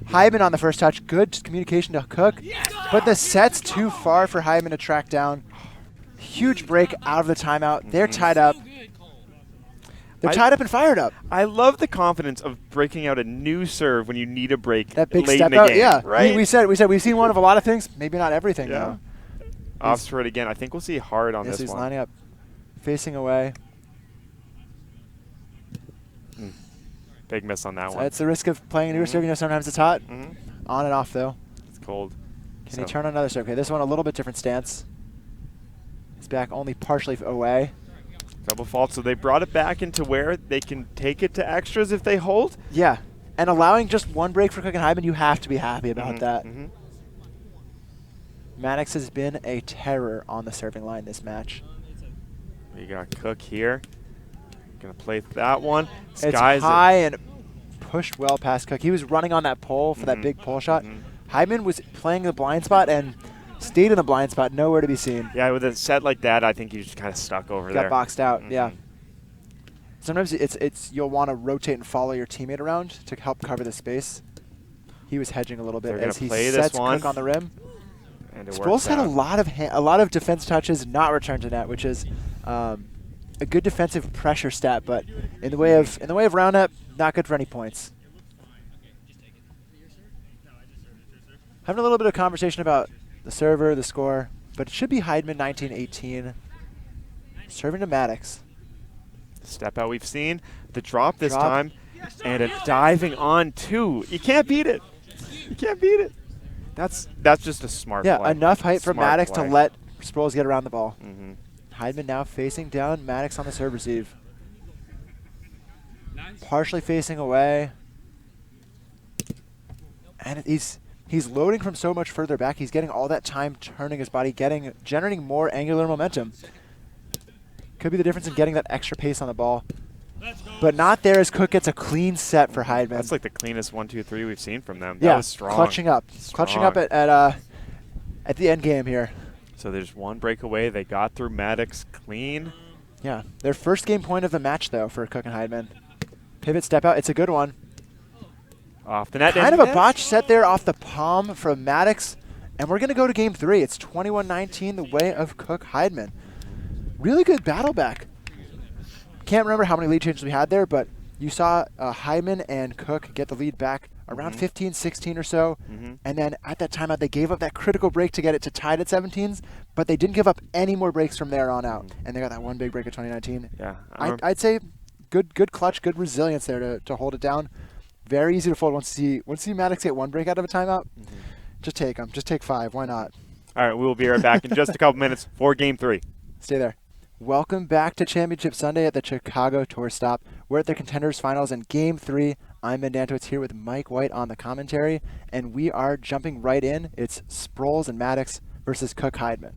Heidman on the first touch. Good communication to Cook. But the set's too far for Heidman to track down. Huge break out of the timeout. They're tied up. They're tied up and fired up. I love the confidence of breaking out a new serve when you need a break that big late step in the out, game. yeah. Right? We said we've seen one of a lot of things. Maybe not everything, though. Opts for it again. I think we'll see hard on this one. He's lining up. Facing away. Big miss on that one. That's the risk of playing a newer serve. You know, sometimes it's hot. On and off, though. It's cold. Can he turn on another serve? Okay, this one a little bit different stance. He's back only partially away. Double fault, so they brought it back into where they can take it to extras if they hold. Yeah, and allowing just one break for Cook and Heidman, you have to be happy about that. Maddox has been a terror on the serving line this match. We got Cook here. Gonna play that one. It's high and pushed well past Cook. He was running on that pole for that big pole shot. Heidman was playing the blind spot and stayed in the blind spot, nowhere to be seen. Yeah, with a set like that, I think he's just kind of stuck over there. Got boxed out, yeah. Sometimes you'll want to rotate and follow your teammate around to help cover the space. He was hedging a little bit as he sets Cook on the rim. Sproles had a lot of defense touches not returned to net, which is a good defensive pressure stat, but in the way of roundnet, not good for any points. Having a little bit of conversation about the server, the score, but it should be Heidman 19-18. Serving to Maddox. Step out we've seen. The drop this time. And a diving on two. You can't beat it. You can't beat it. That's just a smart play. Yeah, enough height for Maddox to let Sproles get around the ball. Heidman now facing down Maddox on the serve receive. Partially facing away. And he's loading from so much further back. He's getting all that time turning his body, generating more angular momentum. Could be the difference in getting that extra pace on the ball. But not there as Cook gets a clean set for Heidman. That's like the cleanest 1-2-3 we've seen from them. Yeah, that was strong. Clutching up. Clutching up at the end game here. So there's one breakaway. They got through Maddox clean. Yeah, their first game point of the match, though, for Cook and Heidman. Pivot step out. It's a good one. Off the net. Kind of a botch set there off the palm from Maddox. And we're going to go to game 3. It's 21-19 the way of Cook Heidman. Really good battle back. Can't remember how many lead changes we had there, but you saw Heidman and Cook get the lead back around 15, 16 or so. And then at that timeout, they gave up that critical break to get it to tied at 17s, but they didn't give up any more breaks from there on out. And they got that one big break at 2019. Yeah, I'd say good clutch, good resilience there to hold it down. Very easy to fold once you see Maddox get one break out of a timeout. Just take them. Just take 5. Why not? All right, we will be right back in just a couple minutes for Game 3. Stay there. Welcome back to Championship Sunday at the Chicago Tour Stop. We're at the Contenders Finals in Game 3. I'm Ben Dantowitz here with Mike White on the commentary, and we are jumping right in. It's Sproles and Maddox versus Cook Heidman.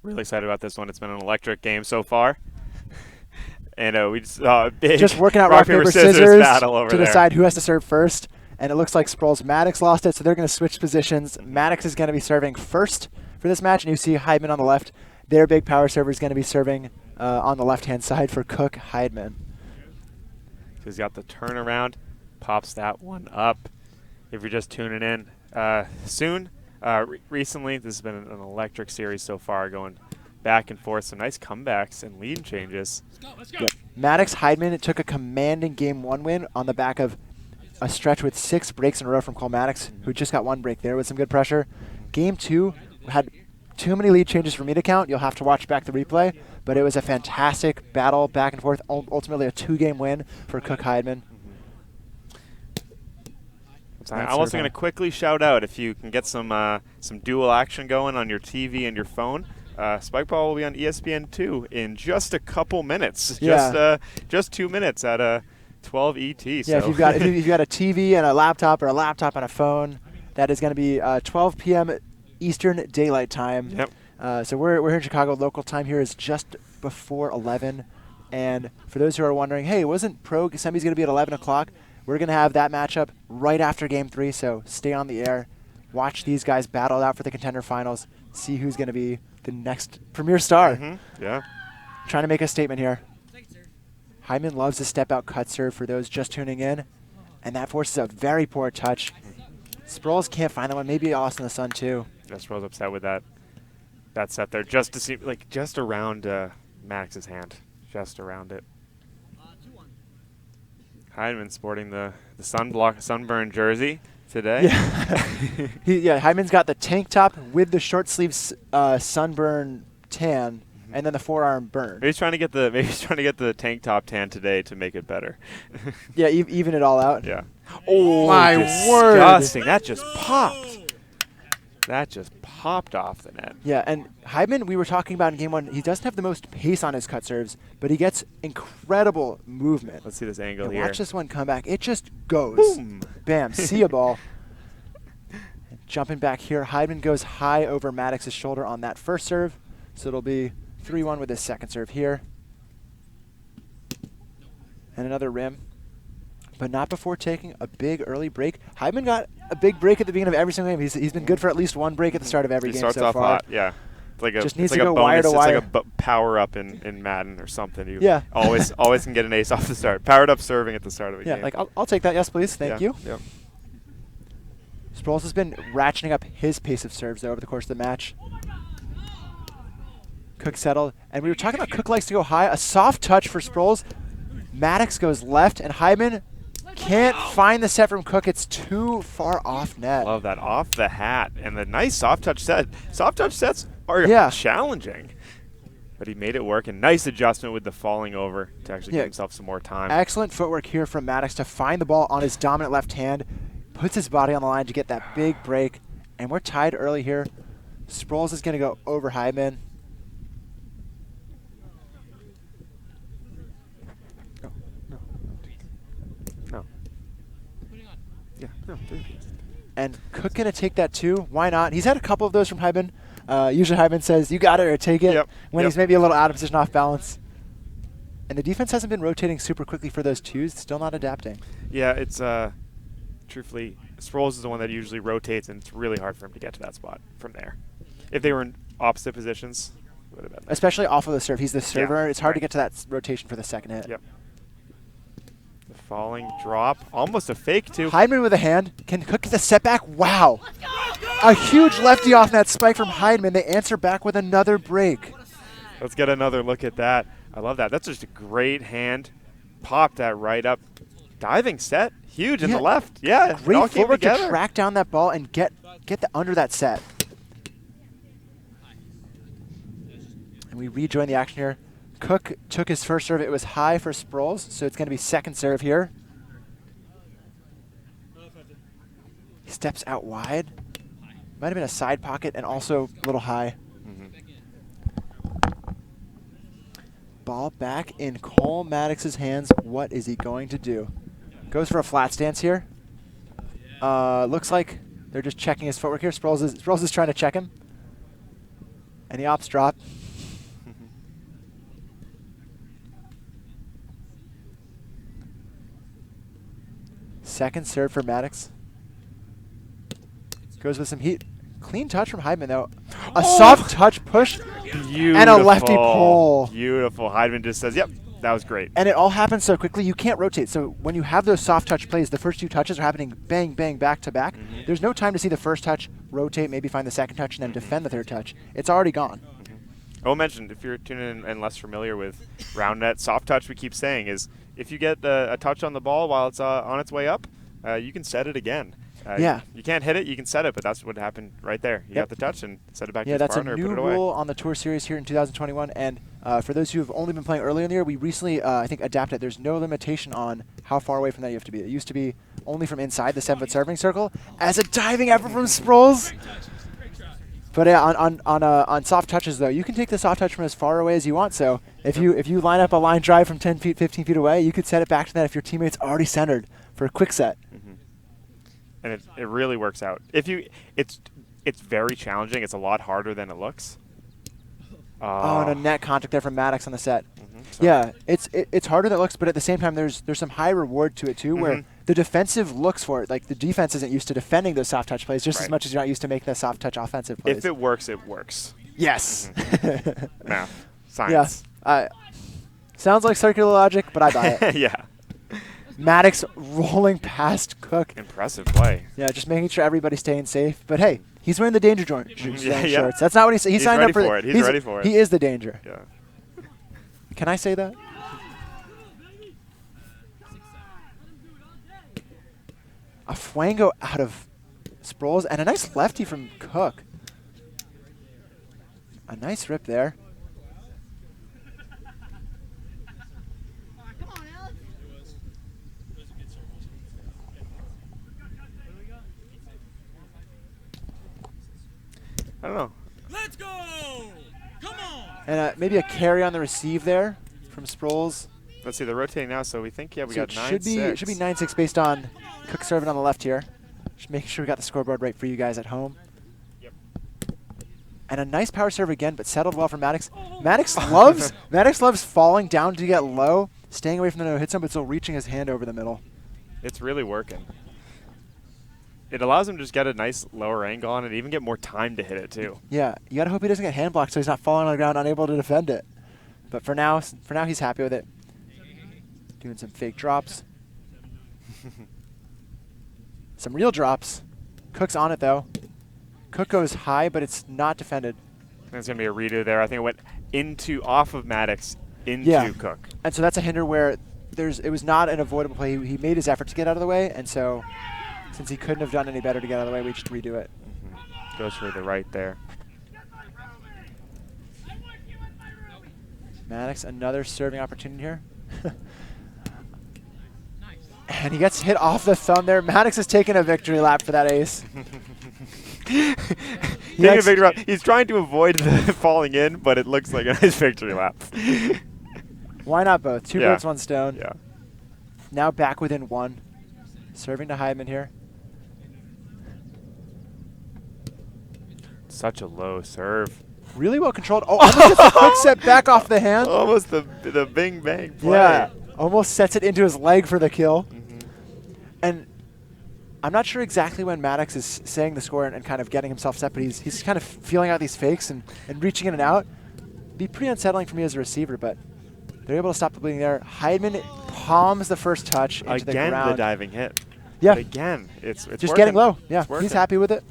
Really excited about this one. It's been an electric game so far. And we just saw a big just working out rock, paper, scissors battle over to decide who has to serve first. And it looks like Sproles Maddox lost it, so they're going to switch positions. Maddox is going to be serving first for this match, and you see Heidman on the left. Their big power server is going to be serving on the left-hand side for Cook Heidman. He's got the turnaround, pops that one up. If you're just tuning in, soon Recently, this has been an electric series so far, going back and forth. Some nice comebacks and lead changes. Let's go. Yep. Maddox Heidman took a commanding Game 1 win on the back of a stretch with 6 breaks in a row from Cole Maddox, who just got 1 break there with some good pressure. Game 2 had too many lead changes for me to count. You'll have to watch back the replay, but it was a fantastic battle back and forth. Ultimately, a 2-game win for Cook Heidman. I'm also going to quickly shout out, if you can get some dual action going on your TV and your phone, Spikeball will be on ESPN2 in just a couple minutes. Yeah. Just 2 minutes at 12 ET. Yeah, so. if you've got a TV and a laptop, or a laptop and a phone, that is going to be 12 p.m. Eastern Daylight Time. Yep. So we're here in Chicago. Local time here is just before 11. And for those who are wondering, hey, wasn't Pro Semis going to be at 11 o'clock? We're going to have that matchup right after Game 3, so stay on the air. Watch these guys battle it out for the Contender Finals. See who's going to be the next premier star. Yeah. Trying to make a statement here. Heidman loves to step-out cut serve for those just tuning in, and that forces a very poor touch. Sproles can't find that one. Maybe Austin the Sun, too. Yeah, Sproles upset with that set there, just to see, just around Maddox's hand. Just around it. Heidman sporting the sunburn jersey today. Yeah. Heidman's got the tank top with the short sleeves sunburn tan, and then the forearm burn. Maybe he's trying to get the tank top tan today to make it better. Yeah, even it all out. Yeah. Oh, my word! Disgusting. That just popped. That just popped off the net. Yeah, and Heidman, we were talking about in Game 1, he doesn't have the most pace on his cut serves, but he gets incredible movement. Let's see this angle and here. Watch this one come back. It just goes. Boom. Bam. See a ball. Jumping back here, Heidman goes high over Maddox's shoulder on that first serve, so it'll be 3-1 with his second serve here. And another rim. But not before taking a big early break. Heidman got a big break at the beginning of every single game. He's been good for at least 1 break at the start of every game so far. He starts off hot, yeah. It's like Just a, needs it's to like go a wire bonus. to wire. It's like a power up in Madden or something. You Yeah. always can get an ace off the start. Powered up serving at the start of a game. Yeah, like I'll take that. Yes, please. Thank you. Yep. Sproles has been ratcheting up his pace of serves though over the course of the match. Cook settled, and we were talking about Cook likes to go high. A soft touch for Sproles. Maddox goes left, and Heidman can't find the set from Cook. It's too far off net. Love that. Off the hat. And the nice soft touch set. Soft touch sets are challenging. But he made it work. And nice adjustment with the falling over to actually give himself some more time. Excellent footwork here from Maddox to find the ball on his dominant left hand. Puts his body on the line to get that big break. And we're tied early here. Sproles is going to go over Heidman. And Cook going to take that too. Why not? He's had a couple of those from Heidman. Usually Heidman says, you got it or take it when he's maybe a little out of position, off balance. And the defense hasn't been rotating super quickly for those twos. Still not adapting. Yeah, it's truthfully, Sproles is the one that usually rotates, and it's really hard for him to get to that spot from there. If they were in opposite positions, it would have been. Especially off of the serve. He's the server. Yeah. It's hard to get to that rotation for the second hit. Yep. The falling drop. Almost a fake, too. Heidman with a hand. Can Cook get the setback? Wow. A huge lefty off that spike from Heidman. They answer back with another break. Let's get another look at that. I love that. That's just a great hand. Pop that right up. Diving set. Huge in the left. Yeah. Great footwork to track down that ball and get under that set. And we rejoin the action here. Cook took his first serve. It was high for Sproles, so it's going to be second serve here. He steps out wide. Might have been a side pocket and also a little high. Ball back in Cole Maddox's hands. What is he going to do? Goes for a flat stance here. Looks like they're just checking his footwork here. Sproles is trying to check him. And he opts drop. Second serve for Maddox. Goes with some heat. Clean touch from Heidman, though. A soft touch push and a lefty pull. Beautiful. Heidman just says, yep, that was great. And it all happens so quickly, you can't rotate. So when you have those soft touch plays, the first 2 touches are happening bang, bang, back to back. There's no time to see the first touch rotate, maybe find the second touch, and then defend the third touch. It's already gone. I'll mention, if you're tuning in and less familiar with round net, soft touch, we keep saying, is if you get a touch on the ball while it's on its way up, you can set it again. Yeah. You can't hit it, you can set it, but that's what happened right there. You got the touch and set it back to your partner, that's a put new it away. rule on the Tour Series here in 2021. And for those who have only been playing earlier in the year, we recently, I think, adapted. There's no limitation on how far away from that you have to be. It used to be only from inside the 7-foot serving circle. As a diving effort from Sproles. But yeah, on soft touches, though, you can take the soft touch from as far away as you want. So if you line up a line drive from 10 feet, 15 feet away, you could set it back to that if your teammate's already centered for a quick set. And it really works out. It's very challenging. It's a lot harder than it looks. And a net contact there from Maddox on the set. Yeah, it's harder than it looks, but at the same time, there's some high reward to it too, where the defensive looks for it. Like the defense isn't used to defending those soft touch plays just as much as you're not used to making the soft touch offensive plays. If it works, it works. Yes. Math, science. Yeah. Sounds like circular logic, but I buy it. Yeah. Maddox rolling past Cook. Impressive play. Yeah, just making sure everybody's staying safe. But hey, he's wearing the danger Yeah. shorts. That's not what he signed up for. He's ready for it. He is the danger. Yeah. Can I say that? A fwango out of Sproles and a nice lefty from Cook. A nice rip there. I don't know. Let's go! Come on! And maybe a carry on the receive there from Sproles. Let's see, they're rotating now, so we think, we got 9-6. It should be 9-6 based on Cook serving on the left here. Just making sure we got the scoreboard right for you guys at home. Yep. And a nice power serve again, but settled well from Maddox. Maddox loves falling down to get low, staying away from the no-hit zone, but still reaching his hand over the middle. It's really working. It allows him to just get a nice lower angle on it, even get more time to hit it too. Yeah, you gotta hope he doesn't get hand blocked so he's not falling on the ground, unable to defend it. But for now he's happy with it. Doing some fake drops. Some real drops. Cook's on it though. Cook goes high, but it's not defended. There's going to be a redo there. I think it went off of Maddox into Cook. And so that's a hinder where it was not an avoidable play. He made his effort to get out of the way, and so since he couldn't have done any better to get out of the way, we just redo it. Goes for the right there. Maddox, another serving opportunity here. And he gets hit off the thumb there. Maddox has taken a victory lap for that ace. He's trying to avoid the falling in, but it looks like a nice victory lap. Why not both? Two birds, one stone. Yeah. Now back within one. Serving to Heidman here. Such a low serve. Really well controlled. Oh, almost gets a quick set back off the hand. Almost the bing bang play. Yeah. Almost sets it into his leg for the kill. And I'm not sure exactly when Maddox is saying the score and kind of getting himself set, but he's kind of feeling out these fakes and reaching in and out. It'd be pretty unsettling for me as a receiver, but they're able to stop the bleeding there. Heidman palms the first touch into the ground. Again, the diving hit. Yeah. But again, it's just working. getting low. Yeah, it's he's happy with it.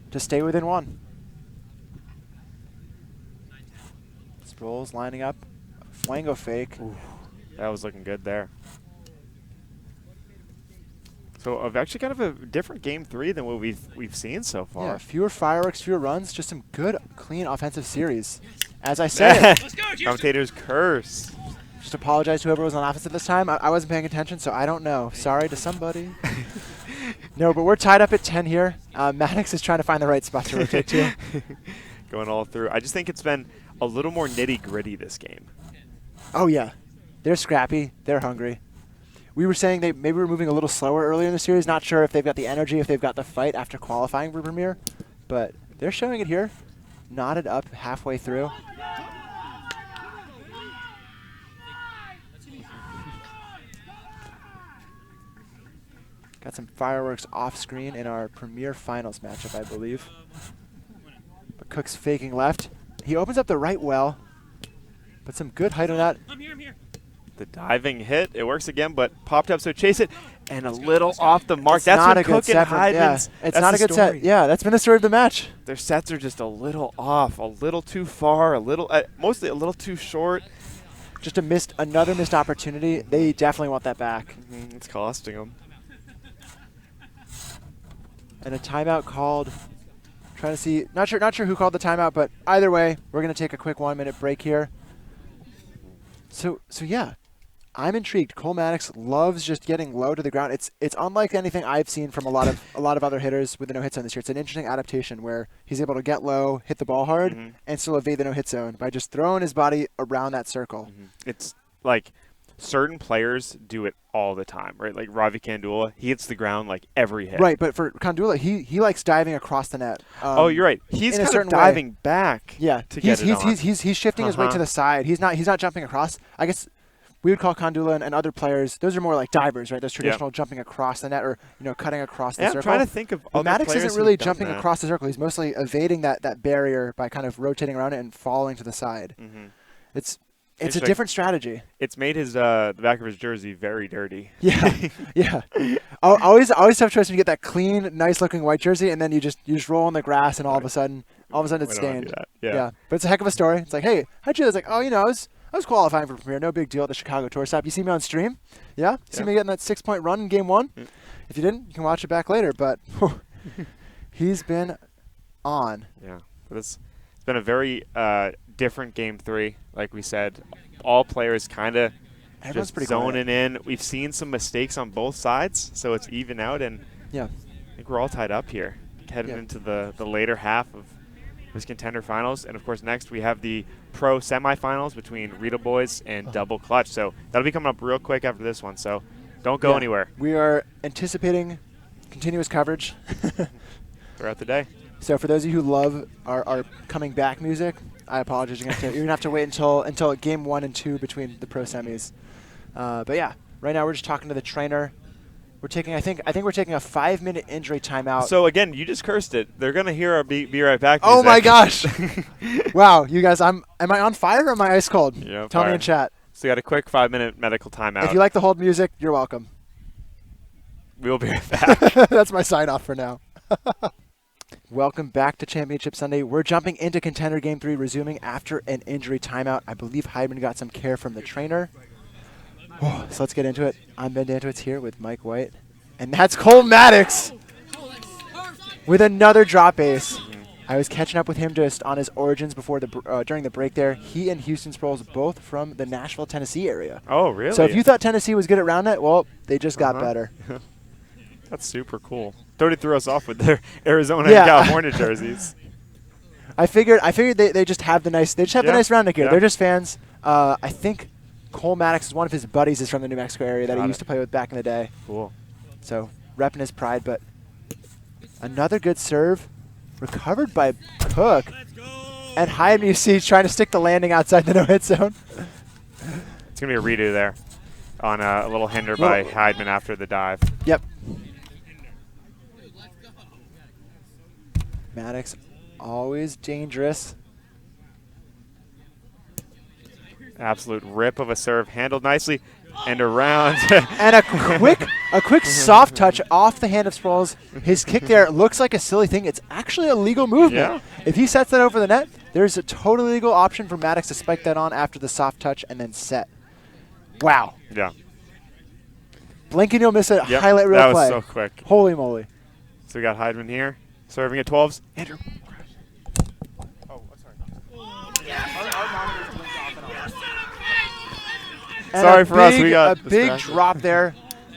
Just stay within one. Sproles lining up. Fwango fake. Ooh, that was looking good there. So actually kind of a different game 3 than what we've seen so far. Yeah, fewer fireworks, fewer runs, just some good, clean offensive series. As I said, commentator's curse. Just apologize to whoever was on offense at this time. I wasn't paying attention, so I don't know. Sorry to somebody. No, but we're tied up at 10 here. Maddox is trying to find the right spot to rotate to. Going all through. I just think it's been a little more nitty-gritty this game. Oh, yeah. They're scrappy. They're hungry. We were saying they maybe were moving a little slower earlier in the series. Not sure if they've got the energy, if they've got the fight after qualifying for Premier. But they're showing it here. Knotted up halfway through. Got some fireworks off screen in our Premier Finals matchup, I believe. But Cook's faking left. He opens up the right well. But some good height on that. I'm here. The diving hit, it works again, but popped up, so chase it. and a little off the mark. It's That's not what a good Cook set and from- Heidman's. yeah, it's that's not the a good story. set. Yeah, that's been the story of the match. Their sets are just a little off, a little too far, a little, mostly a little too short. Just another missed opportunity. They definitely want that back. It's costing them. And a timeout called. Trying to see, not sure who called the timeout, but either way, we're gonna take a quick 1-minute break here. So yeah, I'm intrigued. Cole Maddox loves just getting low to the ground. It's unlike anything I've seen from a lot of other hitters with the no-hit zone this year. It's an interesting adaptation where he's able to get low, hit the ball hard, and still evade the no-hit zone by just throwing his body around that circle. It's like certain players do it all the time, right? Like Ravi Kandula, he hits the ground like every hit. Right, but for Kandula, he likes diving across the net. Oh, you're right. He's in a kind of certain diving back. Yeah, to get it on. he's shifting his weight to the side. He's not jumping across. I guess we would call Kandula and other players, those are more like divers, right? Those traditional jumping across the net or cutting across the circle. I'm trying to think of but other Maddox players isn't really who've done jumping that. across the circle. He's mostly evading that barrier by kind of rotating around it and falling to the side. It's a different strategy. It's made his the back of his jersey very dirty. Yeah, yeah. Always tough choice when you get that clean, nice-looking white jersey, and then you just roll on the grass, and all of a sudden it's We don't wanna do stained. that. Yeah. But it's a heck of a story. It's like, hey, how'd you? It's like, oh, I was qualifying for Premier. No big deal at the Chicago Tour Stop. You see me on stream? Yeah. See me getting that 6-point run in Game 1. If you didn't, you can watch it back later. But he's been on. Yeah. But it's been a very different Game 3, like we said. All players kind of Everyone's just pretty zoning in. We've seen some mistakes on both sides, so it's even out, and yeah, I think we're all tied up here, heading into the later half of this Contender Finals. And, of course, next we have the Pro semifinals between Rita Boys and Double Clutch. So that'll be coming up real quick after this one, so don't go anywhere. We are anticipating continuous coverage throughout the day. So for those of you who love our coming back music, I apologize. You're gonna have to wait until Game 1 and 2 between the pro semis. But yeah, right now we're just talking to the trainer. We're taking I think we're taking a 5-minute injury timeout. So again, you just cursed it. They're gonna hear our be right back. Oh music. my gosh! Wow, you guys, am I on fire or am I ice cold? Yeah, Tell fire. me in chat. So you got a quick 5-minute medical timeout. If you like the hold music, you're welcome. We'll be right back. That's my sign off for now. Welcome back to Championship Sunday. We're jumping into Contender Game 3, resuming after an injury timeout. I believe Heidman got some care from the trainer. So let's get into it. I'm Ben Dantowitz here with Mike White. And that's Cole Maddox with another drop ace. I was catching up with him just on his origins before during the break there. He and Houston Sproles both from the Nashville, Tennessee area. Oh, really? So if you thought Tennessee was good at roundnet, well, they just got better. That's super cool. Totally threw us off with their Arizona Yeah. and California jerseys. I figured they just have the nice the nice roundnet gear. Yeah. They're just fans. I think Cole Maddox is one of his buddies is from the New Mexico area that he used to play with back in the day. Cool. So repping his pride, but another good serve recovered by Cook. And Heidman, you see, trying to stick the landing outside the no-hit zone. It's going to be a redo there on a little hinder by Heidman after the dive. Yep. Maddox, always dangerous. Absolute rip of a serve, handled nicely and around. And a quick soft touch off the hand of Sproles. His kick there looks like a silly thing. It's actually a legal movement. Yeah. If he sets that over the net, there's a totally legal option for Maddox to spike that on after the soft touch and then set. Wow. Yeah. Blink and you'll miss a Yep, highlight reel that play. was so quick. Holy moly. So we got Heidman here, serving at 12s. Andrew. And Sorry for us, we got a big distracted. drop there.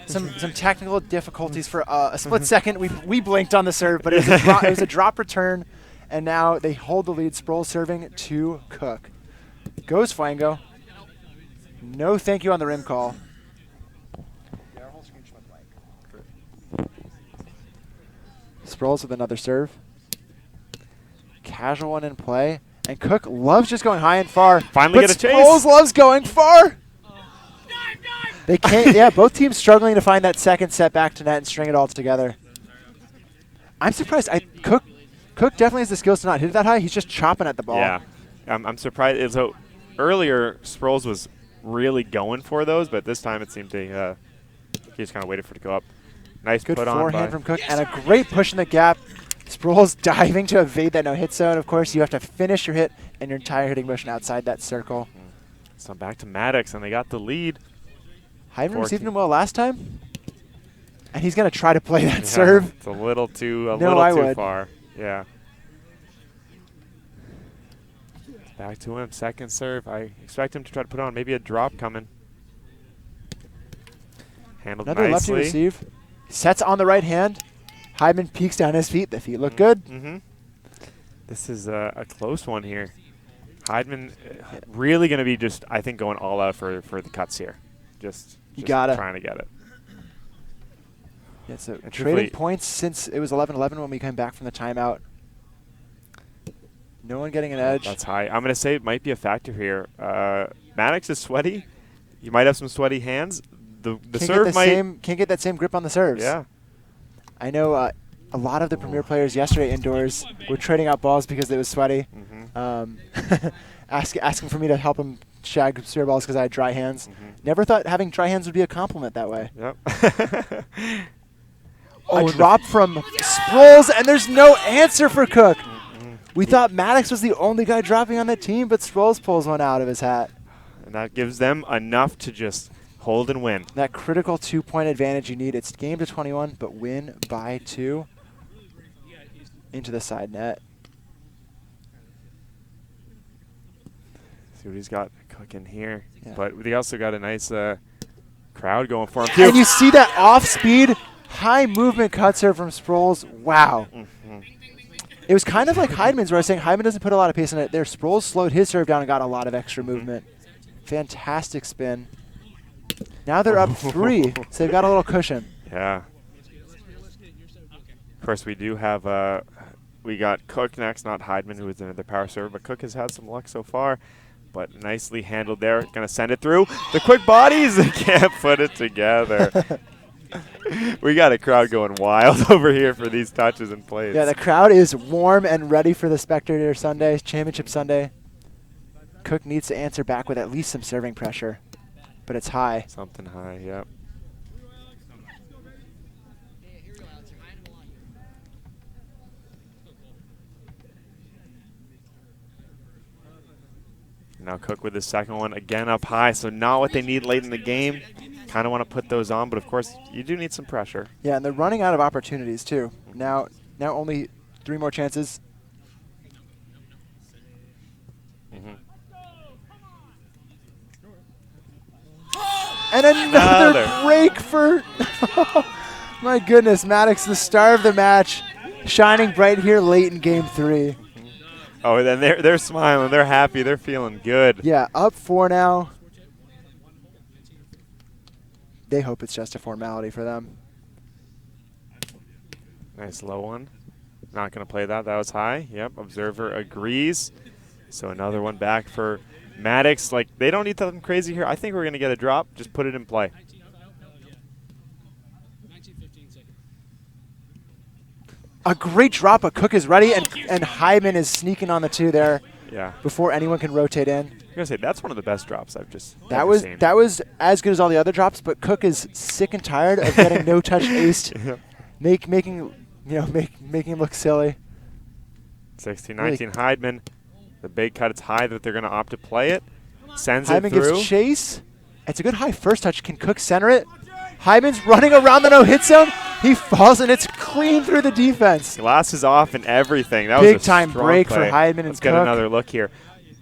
Some technical difficulties for a split second. We blinked on the serve, but it was a drop return, and now they hold the lead. Sproles serving to Cook. Goes Flango. No thank you on the rim call. Sproles with another serve. Casual one in play. And Cook loves just going high and far. Finally but get a chase. Sproles loves going far. They can't. Yeah, both teams struggling to find that second set back to net and string it all together. I'm surprised. Cook definitely has the skills to not hit it that high. He's just chopping at the ball. Yeah. I'm surprised. So earlier, Sproles was really going for those, but this time it seemed to He just kind of waited for it to go up. Nice Good put on forehand from Cook, and a great push in the gap. Sproles diving to evade that no-hit zone. Of course, you have to finish your hit and your entire hitting motion outside that circle. So back to Maddox, and they got the lead. Heidman received him well last time, and he's going to try to play that serve. It's a little too far. Yeah. Back to him, second serve. I expect him to try to put on maybe a drop coming. Handled Another nicely. lefty receive. Sets on the right hand. Heidman peeks down his feet. The feet look good. This is a close one here. Heidman really going to be just, I think, going all out for the cuts here. Just trying to get it. Yeah, so trading points since it was 11-11 when we came back from the timeout. No one getting an edge. That's high. I'm going to say it might be a factor here. Maddox is sweaty. You might have some sweaty hands. The serve can't get that same grip on the serves. Yeah. I know a lot of the Premier players yesterday indoors were trading out balls because it was sweaty. Asking for me to help them shag spare balls because I had dry hands. Never thought having dry hands would be a compliment that way. Yep. A drop from Sproles, and there's no answer for Cook. We thought Maddox was the only guy dropping on that team, but Sproles pulls one out of his hat. And that gives them enough to just hold and win. That critical 2-point advantage you need. It's game to 21, but win by 2 into the side net. See what he's got cooking here. Yeah. But they also got a nice crowd going for him, too. And you see that off-speed, high-movement cut serve from Sproles. Wow. It was kind of like Heidman's, where I was saying Heidman doesn't put a lot of pace on it. There, Sproles slowed his serve down and got a lot of extra movement. Fantastic spin. Now they're up 3, so they've got a little cushion. Yeah. Of course, we do have we got Cook next, not Heidman, who is another power server, but Cook has had some luck so far. But nicely handled there. Going to send it through. The quick bodies, they can't put it together. We got a crowd going wild over here for these touches and plays. Yeah, the crowd is warm and ready for the Spectator Sunday, Championship Sunday. Cook needs to answer back with at least some serving pressure, but it's high. Something high, yep. Now Cook with his second one, again up high, so not what they need late in the game. Kind of want to put those on, but of course you do need some pressure. Yeah, and they're running out of opportunities too. Now only 3 more chances. And another break for, my goodness, Maddox, the star of the match, shining bright here late in game 3. Oh, and then they're smiling, they're happy, they're feeling good. Yeah, up 4 now. They hope it's just a formality for them. Nice low one. Not going to play that. That was high. Yep, observer agrees. So another one back for Maddox. Like, they don't need something crazy here. I think we're going to get a drop. Just put it in play. A great drop, but Cook is ready, and Heidman is sneaking on the 2 there. Yeah. Before anyone can rotate in. I'm going to say, that's one of the best drops I've just seen. That was as good as all the other drops, but Cook is sick and tired of getting no-touch aced, making him look silly. 16-19 really. Heidman. The big cut, it's high that they're going to opt to play it. Sends Heidman it through. Gives chase. It's a good high first touch. Can Cook center it? Heidman's running around the no-hit zone. He falls, and it's clean through the defense. Glasses off and everything. That big was a time strong break play. for Heidman and Let's Cook. get another look here.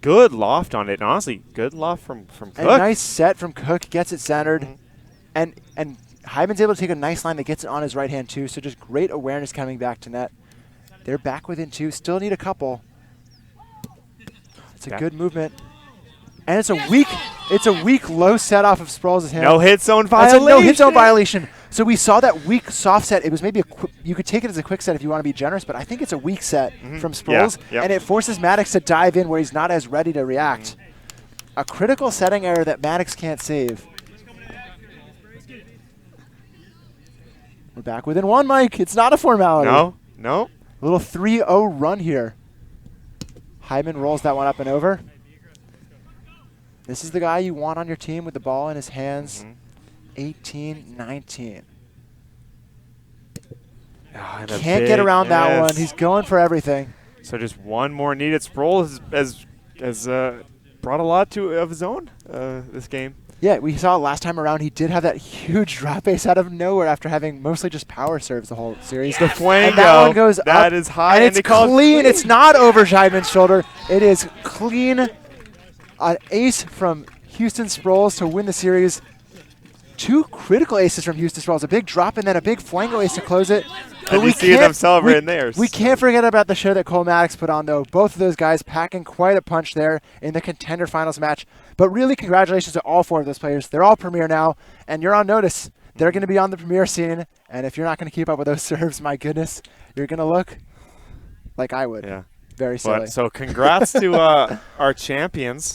Good loft on it. And honestly, good loft from Cook. A nice set from Cook. Gets it centered. And Heidman's able to take a nice line that gets it on his right hand, too. So just great awareness coming back to net. They're back within 2. Still need a couple. It's a good movement. And it's a weak low set off of Sproles' hand. No hit zone violation. That's a no hit zone violation. So we saw that weak soft set. It was maybe you could take it as a quick set if you want to be generous, but I think it's a weak set from Sproles, and it forces Maddox to dive in where he's not as ready to react. A critical setting error that Maddox can't save. We're back within 1, Mike. It's not a formality. No. A little 3-0 run here. Heidman rolls that one up and over. This is the guy you want on your team with the ball in his hands. 18-19. Oh, and Can't get around that one. He's going for everything. So just one more needed. Sproles has brought a lot of his own this game. Yeah, we saw last time around he did have that huge drop ace out of nowhere after having mostly just power serves the whole series. The flango. And that one goes that up, is high. and it's clean. It's not over Heidman's shoulder. It is clean. An ace from Houston Sproles to win the series. 2 critical aces from Houston Sproles. A big drop and then a big flango ace to close it. And you see them celebrating theirs. We can't forget about the show that Cole Maddox put on, though. Both of those guys packing quite a punch there in the Contender Finals match. But really, congratulations to all 4 of those players. They're all Premier now, and you're on notice. They're going to be on the Premier scene, and if you're not going to keep up with those serves, my goodness, you're going to look like I would. Yeah. Very silly. So congrats to our champions.